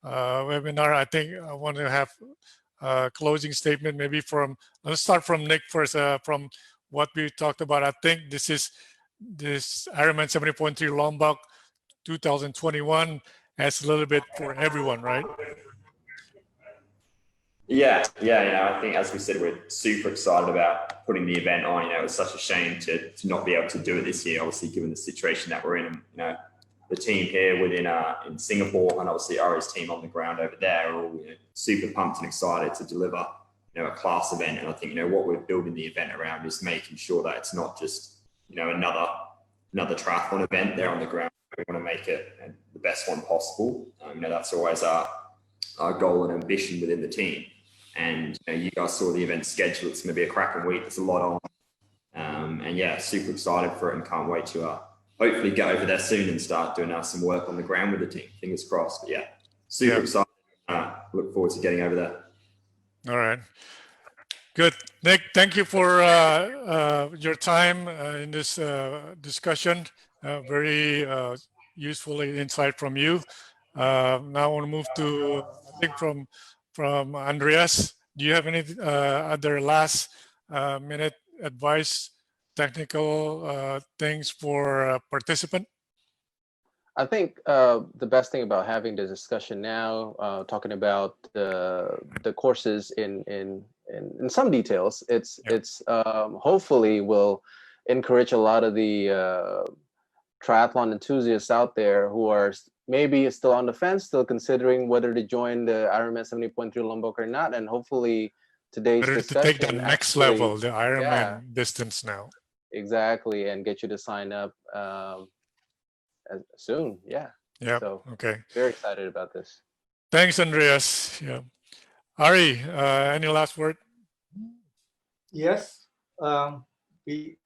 webinar, I think I want to have a closing statement, maybe let's start from Nick first. From what we talked about, I think this Ironman 70.3 Lombok 2021 as a little bit for everyone, right? Yeah, I think as we said, we're super excited about putting the event on. It was such a shame to not be able to do it this year, obviously, given the situation that we're in. The team here within in Singapore, and obviously Arie's team on the ground over there are all super pumped and excited to deliver a class event. And I think what we're building the event around is making sure that it's not just another triathlon event there on the ground. We want to make it the best one possible. That's always our goal and ambition within the team. And you guys saw the event schedule. It's going to be a cracking week. There's a lot on, and yeah, super excited for it and can't wait to hopefully get over there soon and start doing some work on the ground with the team. Fingers crossed. But yeah, super excited. Look forward to getting over there. All right. Good. Nick, thank you for your time in this discussion. Very useful insight from you. Now I want to move to, I think, from Andreas. Do you have any other last minute advice, technical things for participant? I think the best thing about having the discussion now, talking about the courses in some details, it's hopefully will encourage a lot of the triathlon enthusiasts out there who are maybe still on the fence, still considering whether to join the IRONMAN 70.3 Lombok or not, and hopefully today's discussion to take the next level, the Ironman distance now. Exactly, and get you to sign up soon. Yeah. So okay. Very excited about this. Thanks, Andreas. Yeah. Arie, any last word? Yes. Please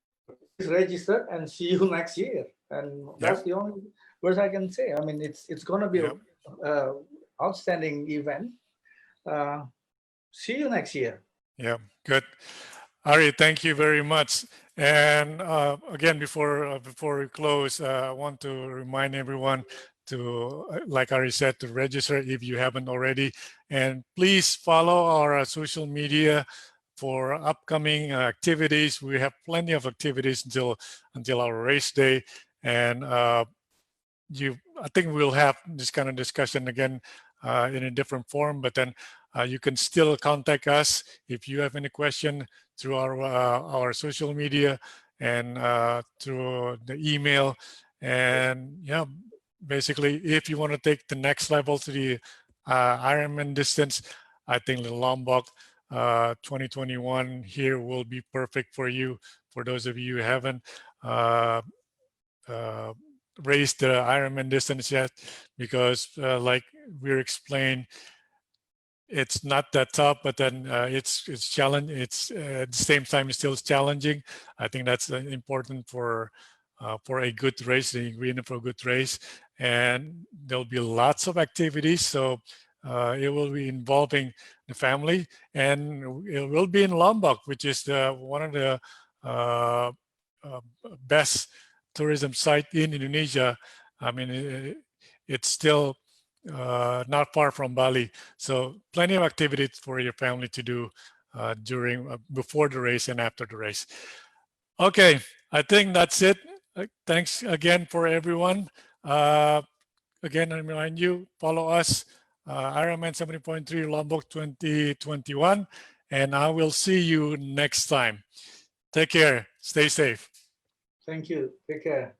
register and see you next year. And that's the only words I can say. I mean, it's going to be an outstanding event. See you next year. Yeah, good. Arie, thank you very much. And again, before we close, I want to remind everyone to, like Arie said, to register if you haven't already. And please follow our social media for upcoming activities. We have plenty of activities until our race day. And I think we'll have this kind of discussion again in a different form, but then you can still contact us if you have any question through our social media and through the email. And yeah, basically, if you want to take the next level to the Ironman distance, I think the Lombok 2021 here will be perfect for you. For those of you who haven't raised the Ironman distance yet, because like we explained, it's not that tough, but then it's challenging. It's at the same time it's still challenging. I think that's important for a good race, the ingredient for a good race. And there'll be lots of activities, so it will be involving the family, and it will be in Lombok, which is one of the best tourism site in Indonesia. I mean, it's still not far from Bali, so plenty of activities for your family to do before the race and after the race. Okay, I think that's it. Thanks again for everyone. Again, I remind you, follow us, IRONMAN 70.3 Lombok 2021, and I will see you next time. Take care. Stay safe. Thank you. Take care.